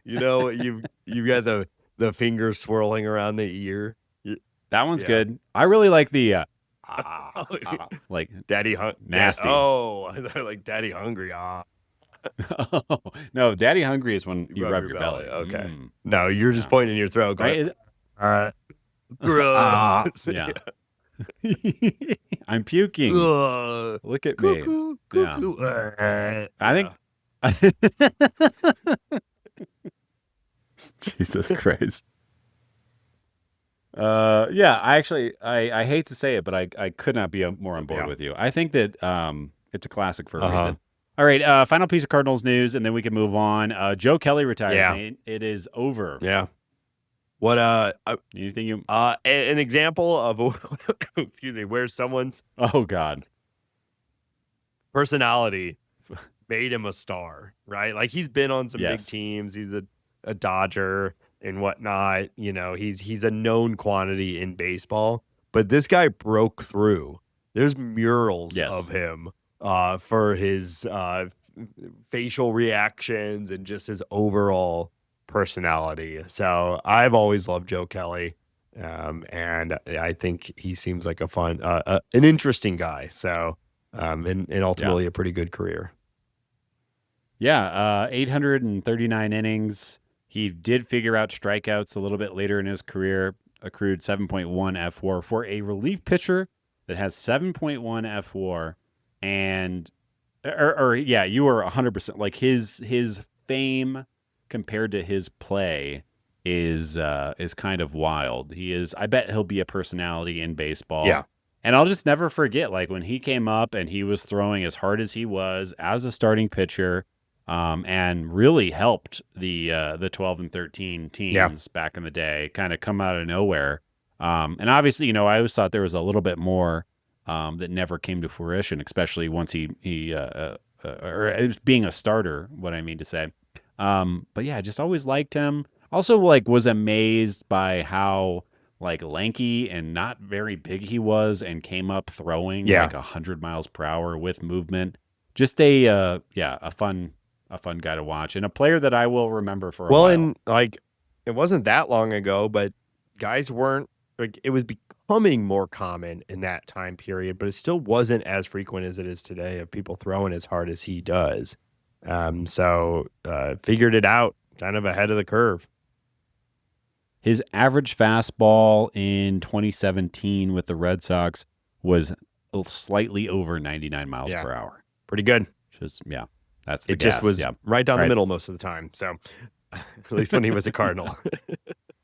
A: You've got the finger swirling around the ear.
B: That one's good. I really like the
A: like Daddy
B: nasty.
A: Oh, like Daddy hungry.
B: Oh, no, daddy hungry is when you rub your belly.
A: Okay. No, you're just pointing in your throat going,
B: right?
A: gross.
B: Yeah. I'm puking. Look at me.
A: Cuckoo.
B: I think. Jesus Christ. Yeah, I hate to say it, but I could not be more on board with you. I think that it's a classic for a reason. All right, final piece of Cardinals news, and then we can move on. Joe Kelly retires. Nate. It is over.
A: Yeah. What
B: anything you
A: an example of excuse me, where someone's personality made him a star, right? Like he's been on some big teams. He's a Dodger and whatnot. You know, he's a known quantity in baseball, but this guy broke through. There's murals of him for his facial reactions and just his overall personality. So I've always loved Joe Kelly. And I think he seems like a fun, an interesting guy. So, and ultimately a pretty good career.
B: Yeah. 839 innings. He did figure out strikeouts a little bit later in his career, accrued 7.1 F4 for a relief pitcher that has 7.1 F4. And, you are 100%. Like his fame compared to his play is kind of wild. I bet he'll be a personality in baseball.
A: Yeah.
B: And I'll just never forget, like when he came up and he was throwing as hard as he was as a starting pitcher, and really helped the 12 and 13 teams back in the day kind of come out of nowhere. And obviously, you know, I always thought there was a little bit more that never came to fruition, especially once he being a starter, what I mean to say. But yeah, I just always liked him. Also, like, was amazed by how like lanky and not very big he was, and came up throwing like 100 miles per hour with movement. Just a fun guy to watch, and a player that I will remember for a while. Well,
A: and like it wasn't that long ago, but guys weren't like, it was becoming more common in that time period, but it still wasn't as frequent as it is today of people throwing as hard as he does. So figured it out kind of ahead of the curve.
B: His average fastball in 2017 with the Red Sox was slightly over 99 miles per hour.
A: Pretty good.
B: Just, that's the
A: It just was right down the middle most of the time. So at least when he was a Cardinal.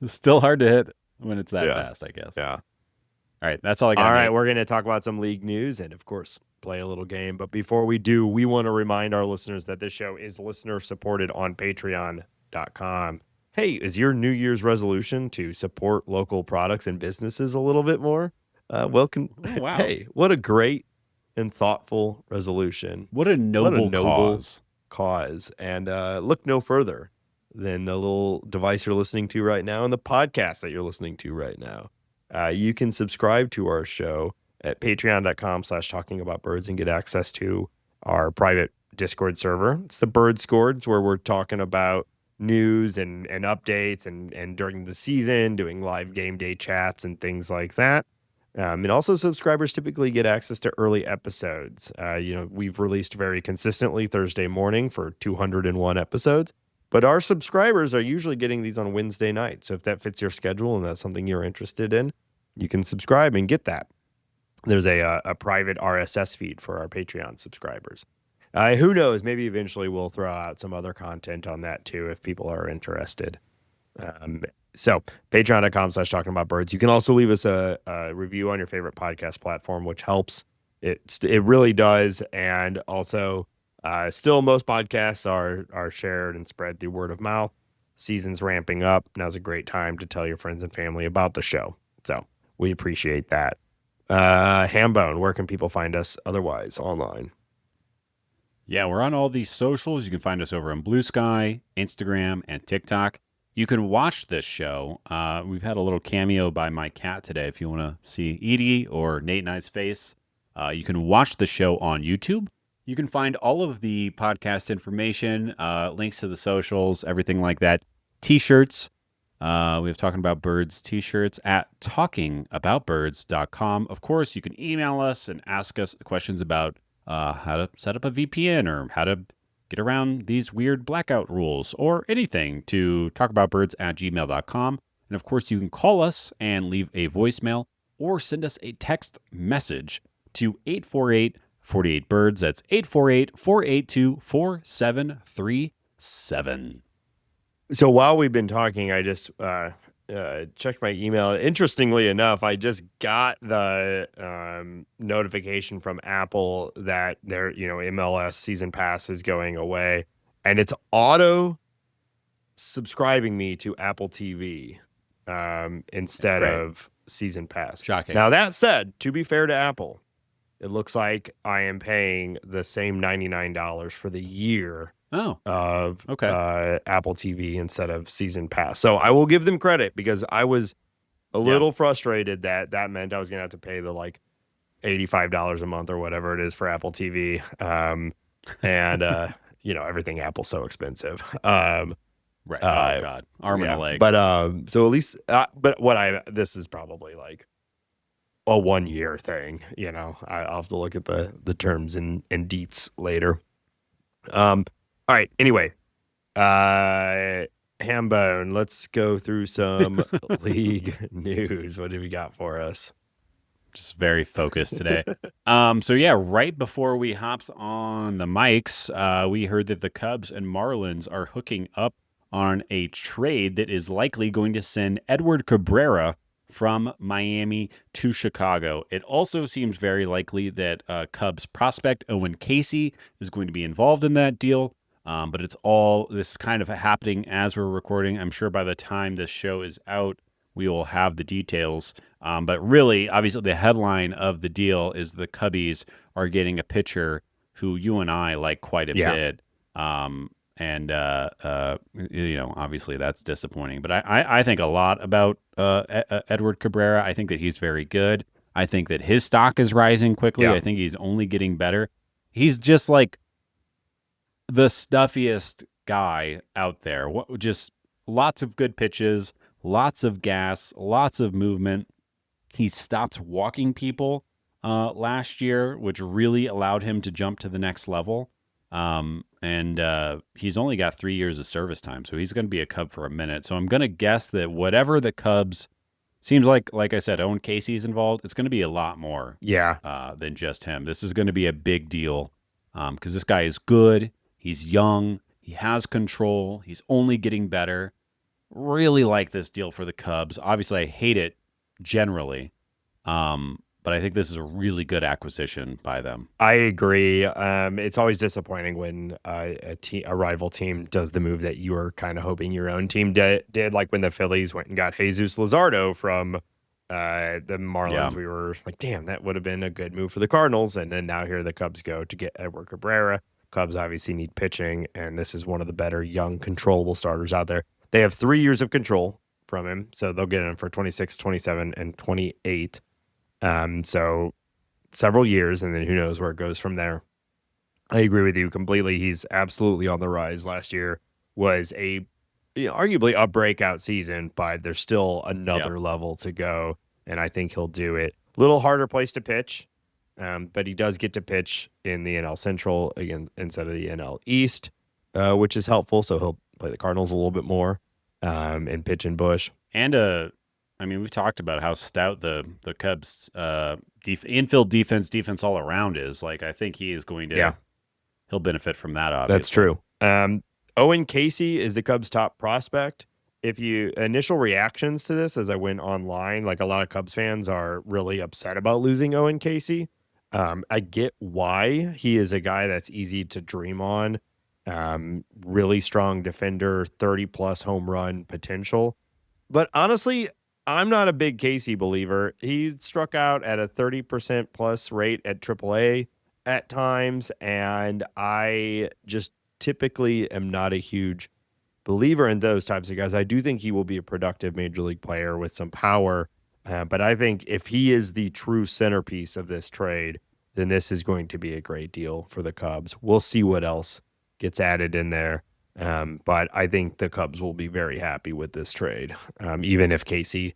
B: It's still hard to hit when it's that fast, I guess.
A: Yeah.
B: All right, that's all I got.
A: All right, we're going to talk about some league news and, of course, play a little game. But before we do, we want to remind our listeners that this show is listener-supported on Patreon.com. Hey, is your New Year's resolution to support local products and businesses a little bit more? Hey, what a great and thoughtful resolution.
B: What a noble
A: cause. And look no further than the little device you're listening to right now and the podcast that you're listening to right now. You can subscribe to our show at patreon.com/talkingaboutbirds and get access to our private Discord server. It's the Bird Scoreds, where we're talking about news and updates and during the season, doing live game day chats and things like that. And also subscribers typically get access to early episodes. We've released very consistently Thursday morning for 201 episodes, but our subscribers are usually getting these on Wednesday night. So if that fits your schedule and that's something you're interested in, you can subscribe and get that. There's a private RSS feed for our Patreon subscribers. Who knows? Maybe eventually we'll throw out some other content on that too, if people are interested. So patreon.com/talkingaboutbirds. You can also leave us a review on your favorite podcast platform, which helps. It really does. And also, still most podcasts are shared and spread through word of mouth. Season's ramping up. Now's a great time to tell your friends and family about the show. So we appreciate that. Hambone, where can people find us otherwise online?
B: Yeah, we're on all these socials. You can find us over on Blue Sky, Instagram, and TikTok. You can watch this show. We've had a little cameo by my cat today. If you want to see Edie or Nate and I's face, you can watch the show on YouTube. You can find all of the podcast information, links to the socials, everything like that. T-shirts. We have Talking About Birds T-shirts at talkingaboutbirds.com. Of course, you can email us and ask us questions about how to set up a VPN or how to get around these weird blackout rules or anything to talkaboutbirds@gmail.com. And of course, you can call us and leave a voicemail or send us a text message to 848-48-BIRDS. That's 848-482-4737.
A: So while we've been talking, I just checked my email. Interestingly enough, I just got the notification from Apple that their MLS season pass is going away, and it's auto subscribing me to Apple TV instead of season pass.
B: Shocking.
A: Now that said, to be fair to Apple, it looks like I am paying the same $99 for the year of Apple TV instead of season pass. So I will give them credit, because I was a little frustrated that meant I was going to have to pay the like $85 a month or whatever it is for Apple TV. And everything Apple's so expensive.
B: Right. Oh God. Arm and a leg.
A: But so at least this is probably like a 1 year thing. I'll have to look at the terms and deets later. All right. Anyway, Hambone, let's go through some league news. What do we got for us?
B: Just very focused today. So yeah, right before we hopped on the mics, we heard that the Cubs and Marlins are hooking up on a trade that is likely going to send Edward Cabrera from Miami to Chicago. It also seems very likely that Cubs prospect Owen Casey is going to be involved in that deal. But it's all this kind of happening as we're recording. I'm sure by the time this show is out, we will have the details. But really, obviously, the headline of the deal is the Cubbies are getting a pitcher who you and I like quite a bit. Obviously that's disappointing. But I think a lot about Edward Cabrera. I think that he's very good. I think that his stock is rising quickly. I think he's only getting better. He's just like the stuffiest guy out there. Just lots of good pitches, lots of gas, lots of movement. He stopped walking people last year, which really allowed him to jump to the next level. And he's only got 3 years of service time, so he's going to be a Cub for a minute. So I'm going to guess that whatever the Cubs seems like I said, Owen Casey's involved. It's going to be a lot more than just him. This is going to be a big deal because this guy is good. He's young. He has control. He's only getting better. Really like this deal for the Cubs. Obviously, I hate it generally, but I think this is a really good acquisition by them.
A: I agree. It's always disappointing when a rival team does the move that you were kind of hoping your own team did, like when the Phillies went and got Jesus Luzardo from the Marlins. Yeah. We were like, damn, that would have been a good move for the Cardinals. And then now here the Cubs go to get Edward Cabrera. Cubs obviously need pitching, and this is one of the better young controllable starters out there. They have 3 years of control from him, so they'll get him for 26, 27, and 28. So several years, and then who knows where it goes from there. I agree with you completely. He's absolutely on the rise. Last year was arguably a breakout season, but there's still another level to go, and I think he'll do it. Little harder place to pitch. But he does get to pitch in the NL Central again instead of the NL East, which is helpful. So he'll play the Cardinals a little bit more and pitch in Busch.
B: And we've talked about how stout the Cubs infield defense all around is. Like, I think he is going to he'll benefit from that. Obviously,
A: that's true. Owen Casey is the Cubs' top prospect. Initial reactions to this as I went online, like a lot of Cubs fans are really upset about losing Owen Casey. I get why. He is a guy that's easy to dream on. Really strong defender, 30-plus home run potential. But honestly, I'm not a big Casey believer. He struck out at a 30% plus rate at AAA at times, and I just typically am not a huge believer in those types of guys. I do think he will be a productive major league player with some power, but I think if he is the true centerpiece of this trade, then this is going to be a great deal for the Cubs. We'll see what else gets added in there, but I think the Cubs will be very happy with this trade, even if Casey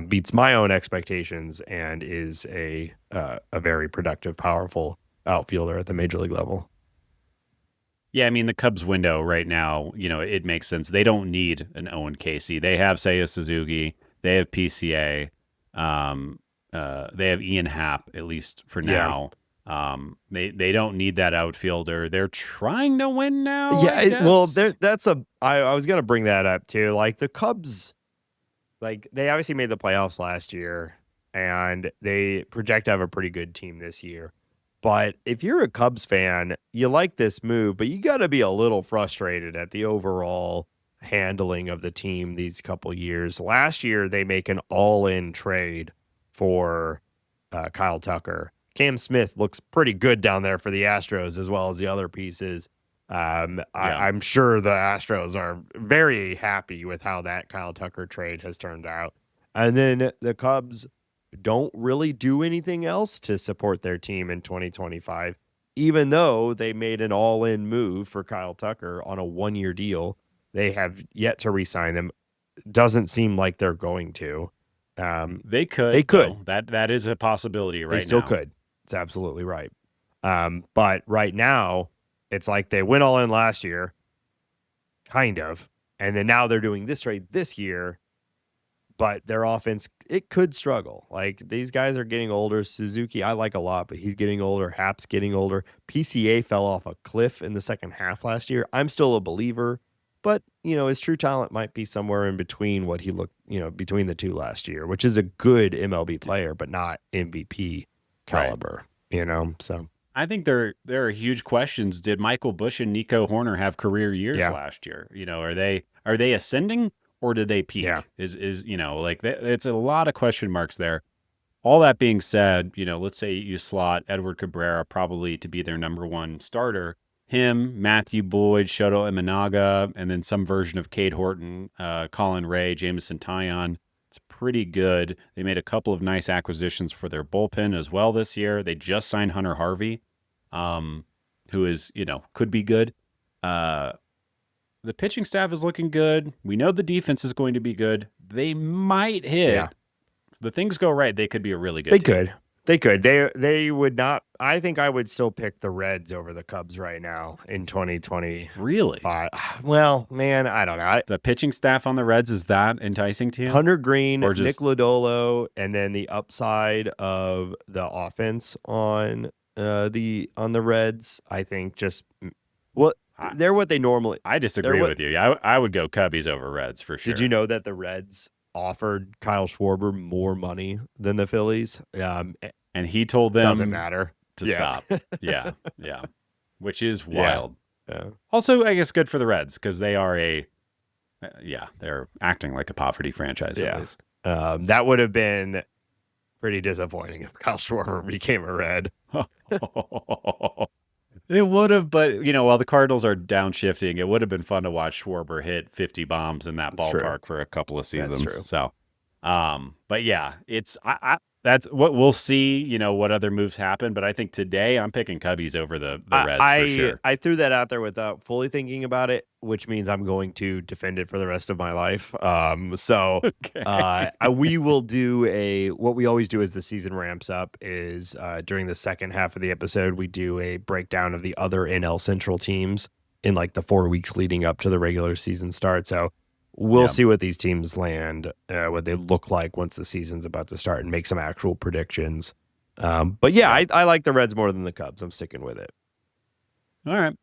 A: beats my own expectations and is a very productive, powerful outfielder at the major league level.
B: Yeah, I mean, the Cubs window right now, it makes sense. They don't need an Owen Casey. They have Seiya Suzuki. They have PCA. Um, they have Ian Happ, at least for
A: Yeah.
B: now. They don't need that outfielder. They're trying to win now,
A: Yeah,
B: I
A: well,
B: guess.
A: I was gonna bring that up too. Like the Cubs, like they obviously made the playoffs last year, and they project to have a pretty good team this year. But if you're a Cubs fan, you like this move, but you got to be a little frustrated at the overall handling of the team these couple years. Last year, they make an all-in trade for Kyle Tucker. Cam Smith looks pretty good down there for the Astros as well as the other pieces. I'm sure the Astros are very happy with how that Kyle Tucker trade has turned out. And then the Cubs don't really do anything else to support their team in 2025, even though they made an all-in move for Kyle Tucker on a one-year deal. They have yet to re-sign him. Doesn't seem like they're going to.
B: They could.
A: They could.
B: Though. That is a possibility right now.
A: They still could. It's absolutely right. But right now, it's like they went all in last year, kind of, and then now they're doing this trade this year, but their offense, it could struggle. Like these guys are getting older. Suzuki, I like a lot, but he's getting older. Happ's getting older. PCA fell off a cliff in the second half last year. I'm still a believer, but his true talent might be somewhere in between what he looked, between the two last year, which is a good MLB player, but not MVP caliber, so.
B: I think there are huge questions. Did Michael Busch and Nico Horner have career years last year? Are they ascending or did they peak?
A: Yeah.
B: It's a lot of question marks there. All that being said, let's say you slot Edward Cabrera probably to be their number one starter. Him, Matthew Boyd, Shoto Imanaga, and then some version of Cade Horton, Colin Ray, Jameson Taillon. It's pretty good. They made a couple of nice acquisitions for their bullpen as well this year. They just signed Hunter Harvey, who is, could be good. The pitching staff is looking good. We know the defense is going to be good. They might hit.
A: Yeah.
B: If the things go right, they could be a really good team.
A: They could. They would not. I think I would still pick the Reds over the Cubs right now in 2020.
B: Really?
A: Well, man, I don't know.
B: The pitching staff on the Reds, is that enticing to you?
A: Hunter Green, Nick Lodolo, and then the upside of the offense on the Reds. I think they're what they normally.
B: I disagree with you. I would go Cubbies over Reds for sure.
A: Did you know that the Reds offered Kyle Schwarber more money than the Phillies?
B: And he told them
A: doesn't matter
B: to stop. Yeah. Which is wild.
A: Yeah.
B: Also, I guess good for the Reds because they are they're acting like a poverty franchise at least.
A: That would have been pretty disappointing if Kyle Schwarber became a Red.
B: It would have, but while the Cardinals are downshifting, it would have been fun to watch Schwarber hit 50 bombs in that ballpark for a couple of seasons.
A: That's true.
B: So, but yeah, it's that's what we'll see. What other moves happen, but I think today I'm picking Cubbies over the Reds for sure.
A: I threw that out there without fully thinking about it, which means I'm going to defend it for the rest of my life. We will do what we always do as the season ramps up is during the second half of the episode, we do a breakdown of the other NL Central teams in like the 4 weeks leading up to the regular season start. So we'll see what these teams land, what they look like once the season's about to start and make some actual predictions. But I like the Reds more than the Cubs. I'm sticking with it.
B: All right.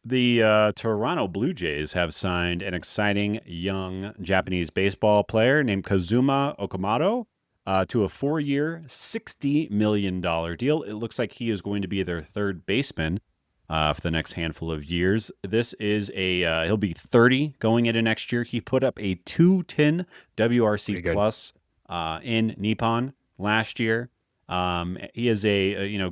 B: The Toronto Blue Jays have signed an exciting young Japanese baseball player named Kazuma Okamoto to a 4-year, $60 million deal. It looks like he is going to be their third baseman for the next handful of years. This is he'll be 30 going into next year. He put up a 210 WRC plus in Nippon last year. He is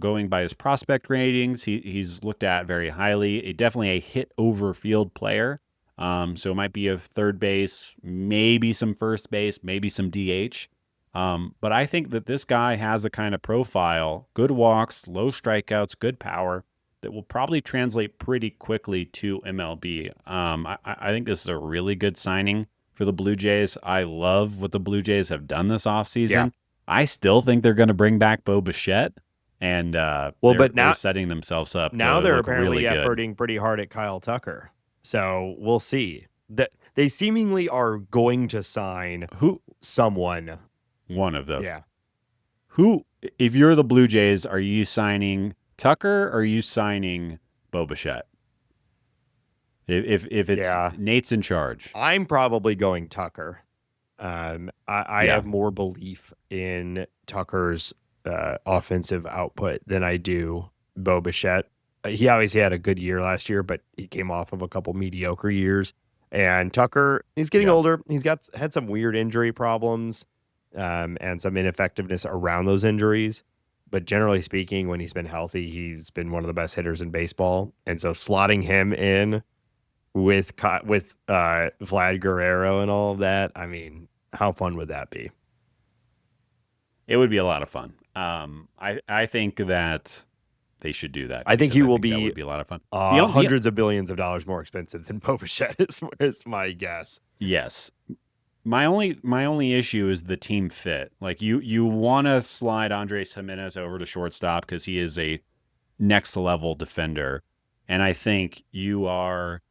B: going by his prospect ratings, he's looked at very highly. Definitely a hit over field player. So it might be a third base, maybe some first base, maybe some DH. But I think that this guy has the kind of profile, good walks, low strikeouts, good power, that will probably translate pretty quickly to MLB. I think this is a really good signing for the Blue Jays. I love what the Blue Jays have done this offseason. Yeah. I still think they're going to bring back Bo Bichette. And
A: but now
B: they're setting themselves up
A: now
B: to
A: they're
B: look really
A: apparently
B: good.
A: efforting pretty hard at Kyle Tucker. So we'll see. That they seemingly are going to sign someone.
B: One of those.
A: Yeah.
B: Who, if you're the Blue Jays, are you signing Tucker or are you signing Bo Bichette? If it's Nate's in charge,
A: I'm probably going Tucker. I have more belief in Tucker's offensive output than I do Bo Bichette. He obviously had a good year last year, but he came off of a couple mediocre years. And Tucker, he's getting older. He's had some weird injury problems and some ineffectiveness around those injuries. But generally speaking, when he's been healthy, he's been one of the best hitters in baseball. And so slotting him in with Vlad Guerrero and all of that, I mean, how fun would that be?
B: It would be a lot of fun. I think that they should do that.
A: I think he will be.
B: That would be a lot of fun.
A: Hundreds of billions of dollars more expensive than Bo Bichette is my guess.
B: Yes. My only issue is the team fit. Like you want to slide Andres Jimenez over to shortstop because he is a next level defender, and I think you're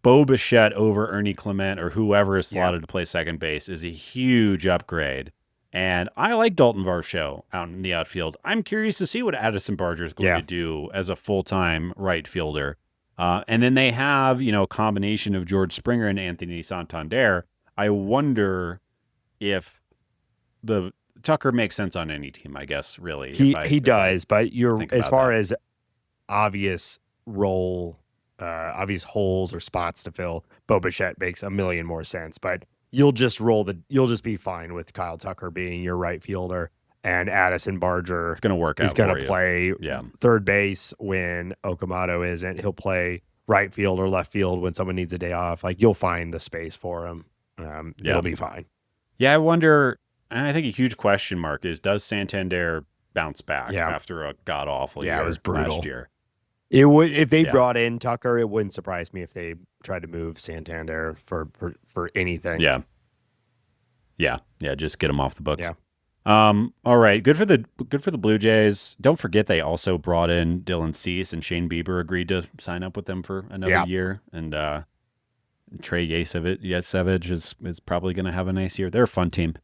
B: Bo Bichette over Ernie Clement or whoever is slotted to play second base is a huge upgrade. And I like Dalton Varsho out in the outfield. I'm curious to see what Addison Barger is going to do as a full-time right fielder. And then they have, a combination of George Springer and Anthony Santander. I wonder if the Tucker makes sense on any team, I guess, really.
A: He does, but as far as obvious obvious holes or spots to fill, Bo Bichette makes a million more sense. But you'll just be fine with Kyle Tucker being your right fielder, and Addison Barger
B: it's going to work out.
A: He's going to play third base when Okamoto isn't. He'll play right field or left field when someone needs a day off. Like, you'll find the space for him. It'll be fine.
B: Yeah, I wonder. I think a huge question mark is, does Santander bounce back after a god awful year?
A: It was brutal
B: last year.
A: It would if they brought in Tucker. It wouldn't surprise me if they tried to move Santander for anything.
B: Yeah. Just get him off the books.
A: Yeah.
B: All right. Good for the Blue Jays. Don't forget they also brought in Dylan Cease, and Shane Bieber agreed to sign up with them for another year. And Trey Yasevich is probably going to have a nice year. They're a fun team.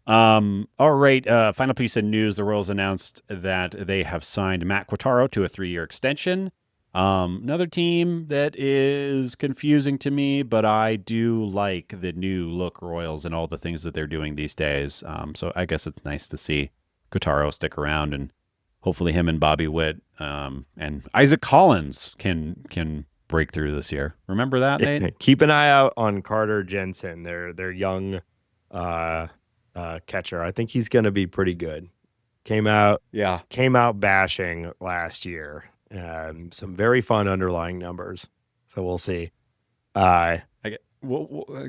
B: All right. Final piece of news: the Royals announced that they have signed Matt Quatraro to a 3-year extension. Another team that is confusing to me, but I do like the new look Royals and all the things that they're doing these days. So I guess it's nice to see Quatraro stick around, and hopefully him and Bobby Witt and Isaac Collins can break through this year. Remember that, Nate?
A: Keep an eye out on Carter Jensen, their young catcher. I think he's going to be pretty good. Came out bashing last year. Some very fun underlying numbers. So we'll see.
B: I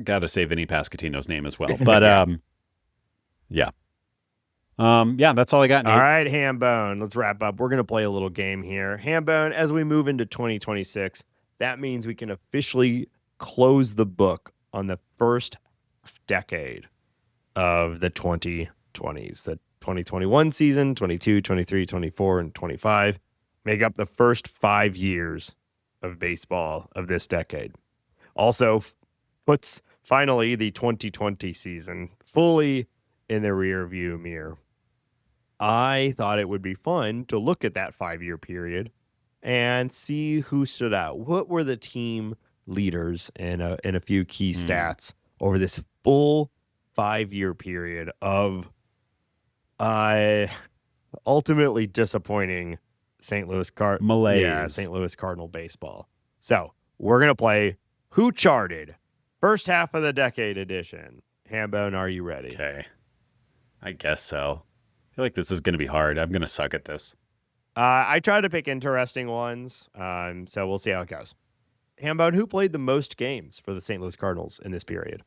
B: got to say Vinny Pasquantino's name as well. But that's all I got, Nate.
A: All right, Hambone, let's wrap up. We're going to play a little game here. Hambone, as we move into 2026, that means we can officially close the book on the first decade of the 2020s, the 2021 season, 22, 23, 24, and 25. Make up the first 5 years of baseball of this decade. Also puts finally the 2020 season fully in the rearview mirror. I thought it would be fun to look at that 5-year period and see who stood out. What were the team leaders in a few key stats over this full 5-year period of ultimately disappointing St. Louis Cardinal baseball. So we're going to play Who Charted? First half of the decade edition. Hambone, are you ready?
B: Okay. I guess so. I feel like this is going to be hard. I'm going to suck at this.
A: I try to pick interesting ones, so we'll see how it goes. Hambone, who played the most games for the St. Louis Cardinals in this period?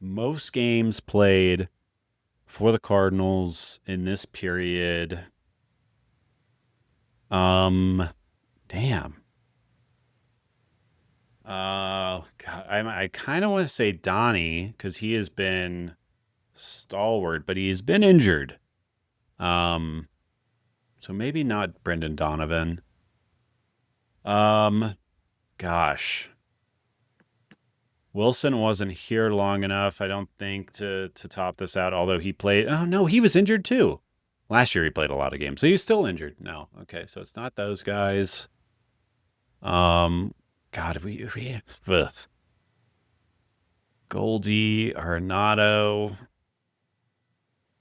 B: Most games played for the Cardinals in this period. Damn. God, I kind of want to say Donnie because he has been stalwart, but he's been injured. So maybe not Brendan Donovan. Gosh. Wilson wasn't here long enough, I don't think, to top this out, although he played. Oh, no, he was injured too. Last year he played a lot of games, so he's still injured. No. Okay, so it's not those guys. God, ugh. Goldie, Arenado.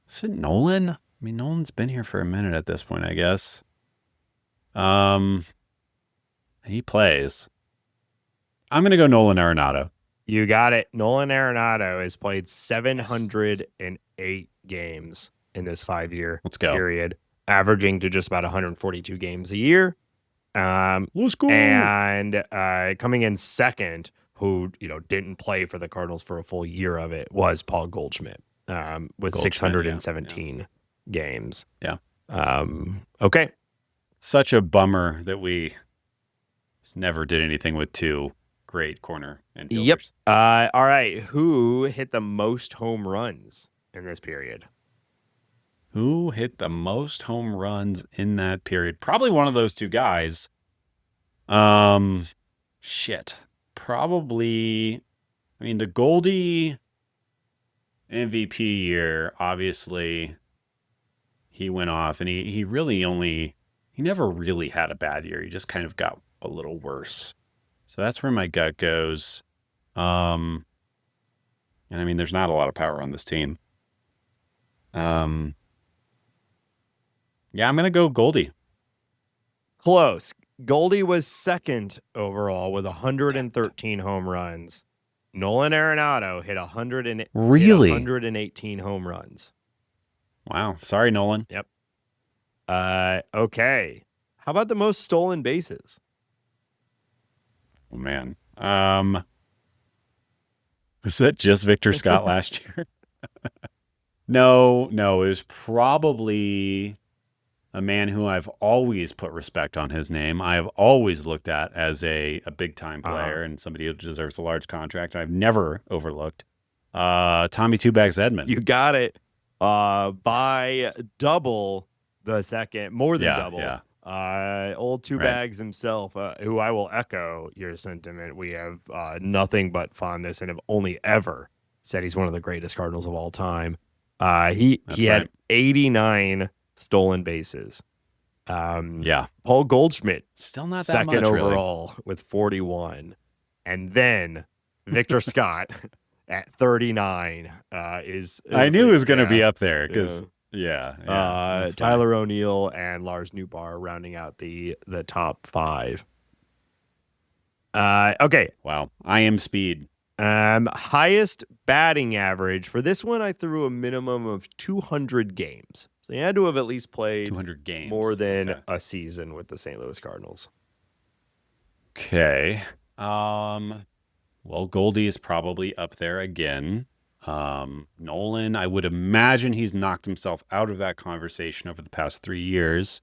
B: Is it Nolan? I mean, Nolan's been here for a minute at this point, I guess. He plays. I'm going to go Nolan Arenado.
A: You got it. Nolan Arenado has played 708 games in this 5-year period, averaging to just about 142 games a year.
B: Let's go.
A: And coming in second, who didn't play for the Cardinals for a full year of it, was Paul Goldschmidt with 617 games.
B: Yeah.
A: Okay.
B: Such a bummer that we never did anything with two great corner infielders.
A: Yep. All right. Who hit the most home runs in this period?
B: Who hit the most home runs in that period? Probably one of those two guys. Shit. Probably. I mean, the Goldie MVP year, obviously, he went off, and he never really had a bad year. He just kind of got a little worse. So that's where my gut goes. And I mean, there's not a lot of power on this team. Yeah, I'm going to go Goldie.
A: Close. Goldie was second overall with 113 home runs. Nolan Arenado hit 118 home runs.
B: Wow. Sorry, Nolan.
A: Yep. Okay. How about the most stolen bases?
B: Oh, man. Was that just Victor Scott last year? No, it was probably a man who I've always put respect on his name. I have always looked at as a big-time player and somebody who deserves a large contract. I've never overlooked. Tommy Two Bags Edman.
A: You got it. By double the second, more than double.
B: Yeah.
A: Old Two Bags himself, who I will echo your sentiment. We have nothing but fondness and have only ever said he's one of the greatest Cardinals of all time. He had 89 stolen bases. Paul Goldschmidt,
B: still not that
A: second
B: much,
A: overall with 41. And then Victor Scott at 39 is
B: I knew he was going to be up there because
A: Tyler O'Neill and Lars Newbar rounding out the top 5. Okay.
B: Wow. I am speed.
A: Highest batting average for this one, I threw a minimum of 200 games. So you had to have at least played
B: 200 games,
A: more than a season with the St. Louis Cardinals.
B: Okay. Well, Goldie is probably up there again. Nolan, I would imagine he's knocked himself out of that conversation over the past 3 years.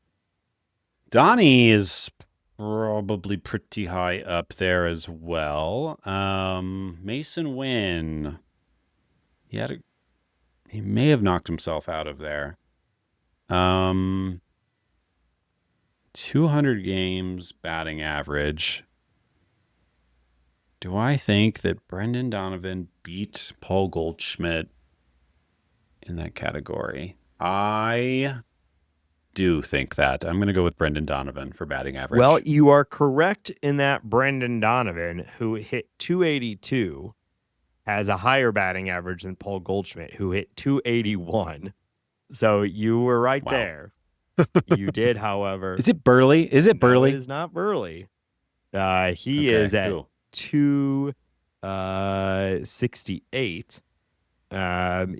B: Donnie is probably pretty high up there as well. Mason Wynn, he may have knocked himself out of there. 200 games batting average. Do I think that Brendan Donovan beat Paul Goldschmidt in that category? I do think that. I'm going to go with Brendan Donovan for batting average.
A: Well, you are correct in that Brendan Donovan, who hit 282, has a higher batting average than Paul Goldschmidt, who hit 281. So you were right there. You did, however.
B: Is it Burley? Is it Burley?
A: No, it is not Burley. He is at 268.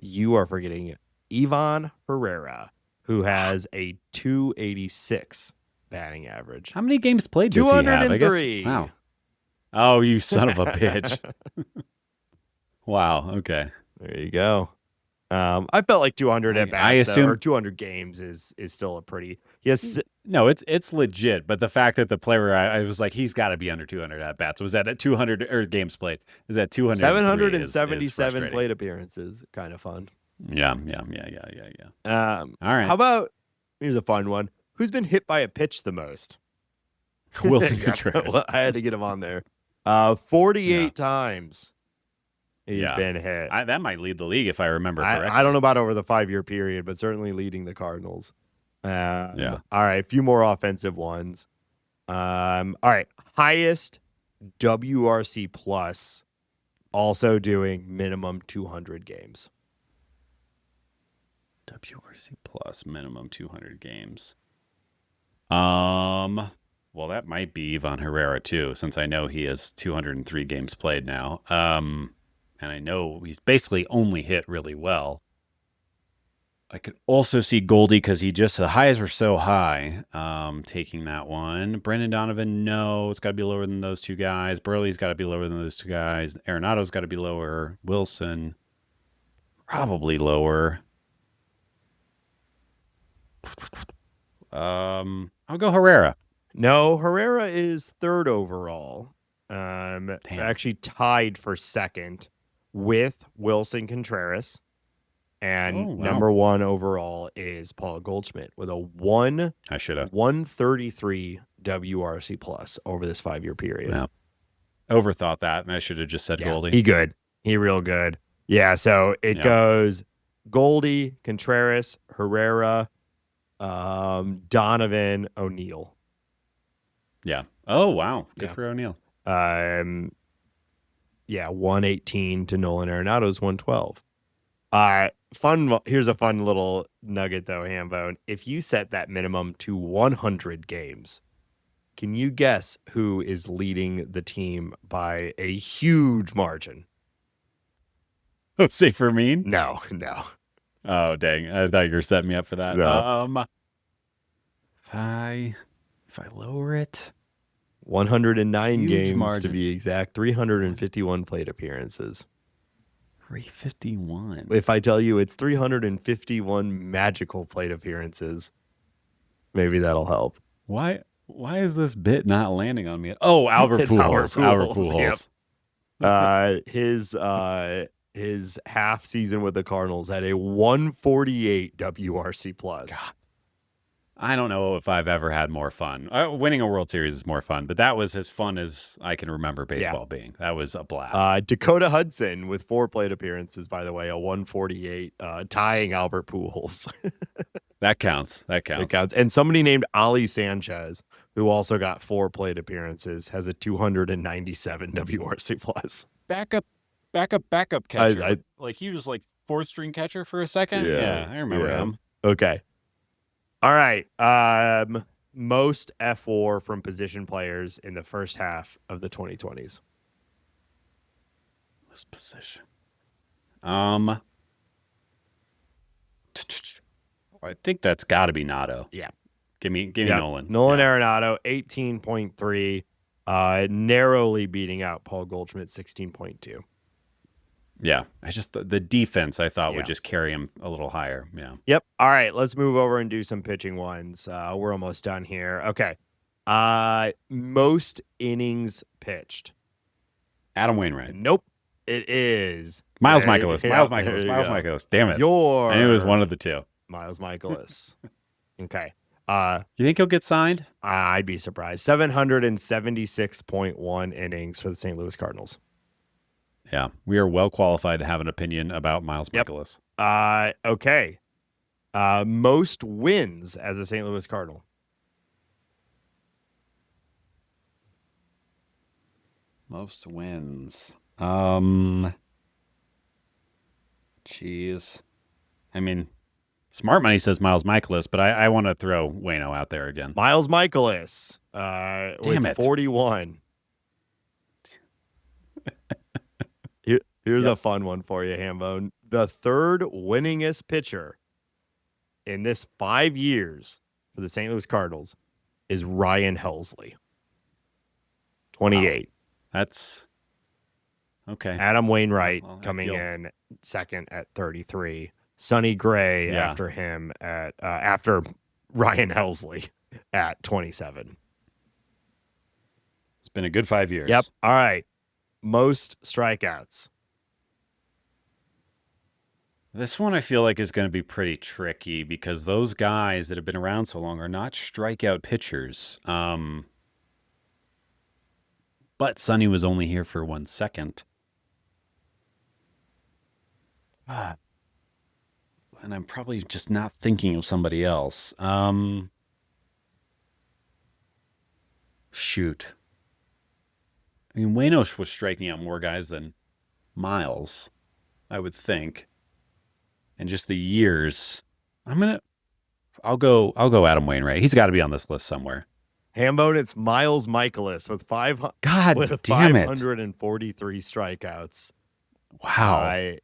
A: You are forgetting Ivan Herrera, who has a 286 batting average.
B: How many games played does he have? I guess. Wow. Oh, you son of a bitch. Wow. Okay.
A: There you go. I felt like 200 at bats,
B: I assume,
A: or 200 games is still a pretty. Yes.
B: No, it's legit. But the fact that the player, I was like, he's got to be under 200 at bats. Was that at 200 or games played? Is that 200?
A: 777 plate appearances? Kind of fun.
B: Yeah. All right.
A: How about, here's a fun one. Who's been hit by a pitch the most?
B: Wilson Contreras.
A: I had to get him on there. 48 times he's been hit.
B: That might lead the league if I remember correctly.
A: I don't know about over the 5-year period, but certainly leading the Cardinals. All right, a few more offensive ones. All right, highest WRC plus, also doing minimum 200 games.
B: WRC plus minimum 200 games. Well, that might be Ivan Herrera too, since I know he has 203 games played now. And I know he's basically only hit really well. I could also see Goldie because the highs were so high. Taking that one. Brendan Donovan, no, it's got to be lower than those two guys. Burley's got to be lower than those two guys. Arenado's got to be lower. Wilson, probably lower. I'll go Herrera.
A: No, Herrera is third overall. Actually tied for second with Wilson Contreras. And number one overall is Paul Goldschmidt with a 133 WRC plus over this 5-year period.
B: Yeah. Overthought that, and I should have just said Goldie.
A: He good. He real good. Yeah, so it goes Goldie, Contreras, Herrera, Donovan, O'Neill.
B: Yeah. Oh, wow. Good for O'Neill.
A: 118 to Nolan Arenado's 112. Here's a fun little nugget though, Hambone. If you set that minimum to 100 games, can you guess who is leading the team by a huge margin?
B: Say Fermin?
A: No.
B: Oh, dang. I thought you were setting me up for that.
A: No.
B: If I lower it,
A: 109
B: huge
A: games
B: margin.
A: to be exact, 351 plate appearances.
B: 351.
A: If I tell you it's 351 magical plate appearances, maybe that'll help.
B: Why is this bit not landing on me? Oh, Albert Pujols. Albert
A: Pujols. His half season with the Cardinals had a 148 WRC plus.
B: God. I don't know if I've ever had more fun. Winning a World Series is more fun, but that was as fun as I can remember baseball being. That was a blast.
A: Dakota Hudson with 4 plate appearances, by the way, a 148, tying Albert Pujols.
B: That counts.
A: And somebody named Ali Sanchez, who also got 4 plate appearances, has a 297 WRC plus.
B: Backup catcher. He was like 4th-string catcher for a second. Yeah, I remember him.
A: Okay. All right. Most F4 from position players in the first half of the 2020s.
B: Most position. I think that's got to be Nato.
A: Yeah.
B: Give me Nolan.
A: Nolan Arenado, 18.3, narrowly beating out Paul Goldschmidt, 16.2.
B: Yeah, I just the defense I thought would just carry him a little higher. Yeah.
A: Yep. All right, let's move over and do some pitching ones. We're almost done here. Okay. Most innings pitched.
B: Adam Wainwright.
A: Nope. It is
B: Miles Michaelis. Miles Michaelis. Damn it. I knew it was one of the two.
A: Miles Michaelis. Okay.
B: You think he'll get signed?
A: I'd be surprised. 776.1 innings for the St. Louis Cardinals.
B: Yeah, we are well qualified to have an opinion about Miles Michaelis.
A: Okay. Most wins as a St. Louis Cardinal.
B: Most wins. Jeez. I mean, smart money says Miles Michaelis, but I want to throw Waino out there again.
A: Miles Michaelis with 41. Here's a fun one for you, Hambone. The third winningest pitcher in this 5 years for the St. Louis Cardinals is Ryan Helsley. 28.
B: Wow. That's okay.
A: Adam Wainwright coming in second at 33. Sonny Gray after him at after Ryan Helsley at 27.
B: It's been a good 5 years.
A: Yep. All right. Most strikeouts.
B: This one I feel like is going to be pretty tricky because those guys that have been around so long are not strikeout pitchers. But Sonny was only here for 1 second. And I'm probably just not thinking of somebody else. Shoot. I mean, Wayno was striking out more guys than Miles, I would think. And just the years. I'll go Adam Wainwright. He's got to be on this list somewhere.
A: Hambone, it's Miles Michaelis with 543 strikeouts.
B: Wow.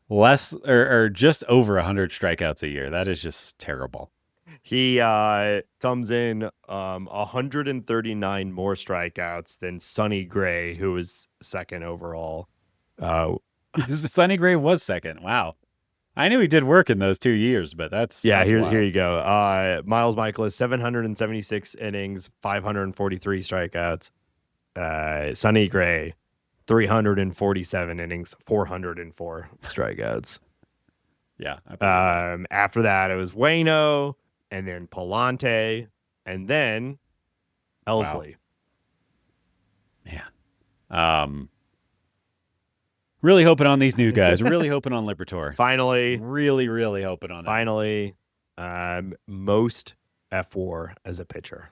B: Less or just over 100 strikeouts a year. That is just terrible.
A: He comes in 139 more strikeouts than Sonny Gray, who was second overall.
B: Sonny Gray was second. Wow. I knew he did work in those 2 years, but that's
A: here you go. Miles Michaelis, 776 innings, 543 strikeouts. Sonny Gray, 347 innings, 404 strikeouts.
B: Yeah.
A: After that, it was Wayno, and then Palante, and then Elsley.
B: Wow. Yeah. Really hoping on these new guys. Really hoping on Liberatore.
A: Finally.
B: Really, really hoping on that.
A: Finally, most F4 as a pitcher.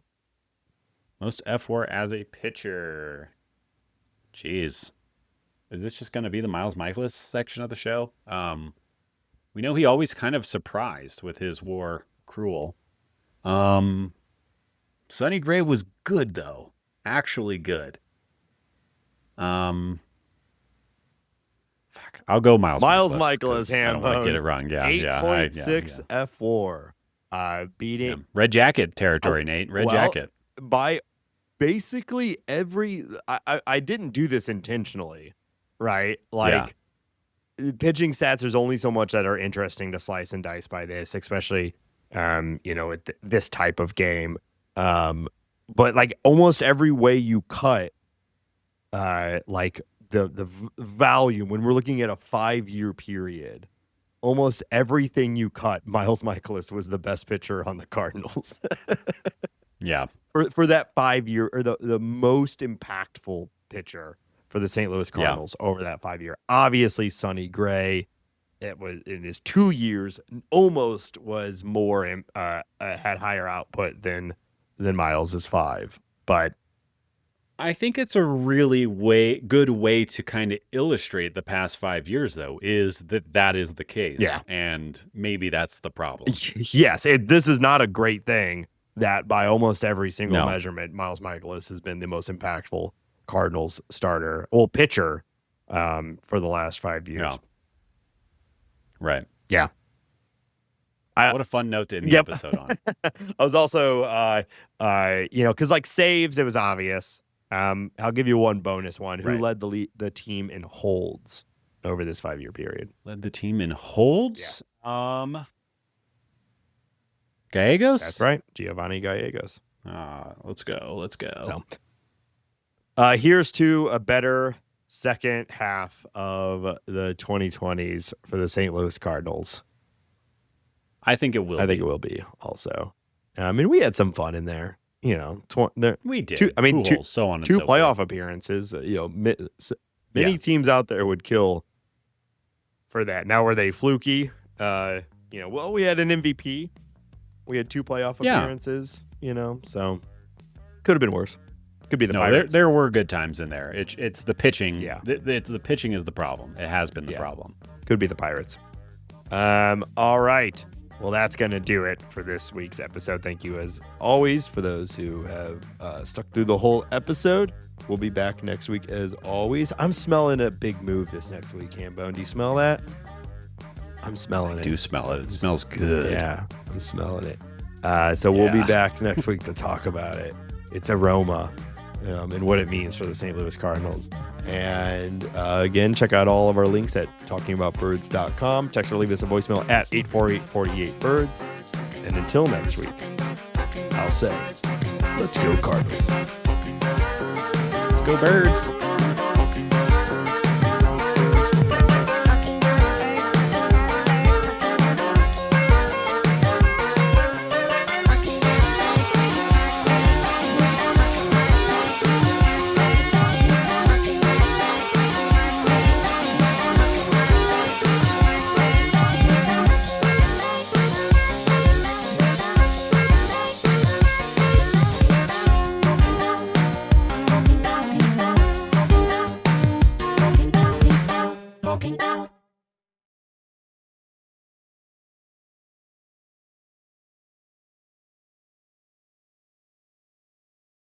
B: Most F4 as a pitcher. Jeez. Is this just going to be the Miles Michaelis section of the show? We know he always kind of surprised with his WAR accrual. Sonny Gray was good, though. Actually good. I'll go Miles
A: Michaelis.
B: I don't want to get it wrong. Yeah,
A: 8.6 F4. Beating
B: Red Jacket territory, Nate. Red Jacket.
A: By basically every... I didn't do this intentionally, right? Pitching stats, there's only so much that are interesting to slice and dice by this, especially, this type of game. But almost every way you cut, the volume, when we're looking at a 5-year period, almost everything you cut, Miles Michaelis was the best pitcher on the Cardinals.
B: Yeah.
A: For that 5-year, or the most impactful pitcher for the St. Louis Cardinals over that 5-year. Obviously, Sonny Gray, it was in his 2 years, almost was more, had higher output than Miles' 5. But
B: I think it's a really good way to kind of illustrate the past 5 years, though, is that is the case.
A: Yeah.
B: And maybe that's the problem.
A: Yes. This is not a great thing that by almost every single measurement, Miles Michaelis has been the most impactful Cardinals pitcher for the last 5 years.
B: Yeah. Right.
A: Yeah.
B: What a fun note to end the episode on.
A: I was also, because saves, it was obvious. I'll give you one bonus one. Who led the team in holds over this 5-year period?
B: Led the team in holds? Yeah. Gallegos?
A: That's right. Giovanni Gallegos.
B: Let's go.
A: So, here's to a better second half of the 2020s for the St. Louis Cardinals.
B: I think it will.
A: I think it will be also. We had some fun in there.
B: We did.
A: Two playoff
B: forth.
A: appearances. Many teams out there would kill for that. Now, were they fluky? We had an MVP. We had 2 playoff appearances. So could have been worse. Could be the Pirates.
B: There were good times in there. It's the pitching. Yeah, the pitching is the problem. It has been the problem.
A: Could be the Pirates. All right. Well, that's going to do it for this week's episode. Thank you, as always, for those who have stuck through the whole episode. We'll be back next week, as always. I'm smelling a big move this next week, Hambone. Do you smell that? I'm smelling it.
B: I do smell it. It smells good.
A: Yeah, I'm smelling it. So we'll be back next week to talk about it. Its aroma and what it means for the St. Louis Cardinals. And again, check out all of our links at talkingaboutbirds.com. Text or leave us a voicemail at 848-48-BIRDS. And until next week, I'll say, let's go Cardinals.
B: Let's go Birds.
C: talking about?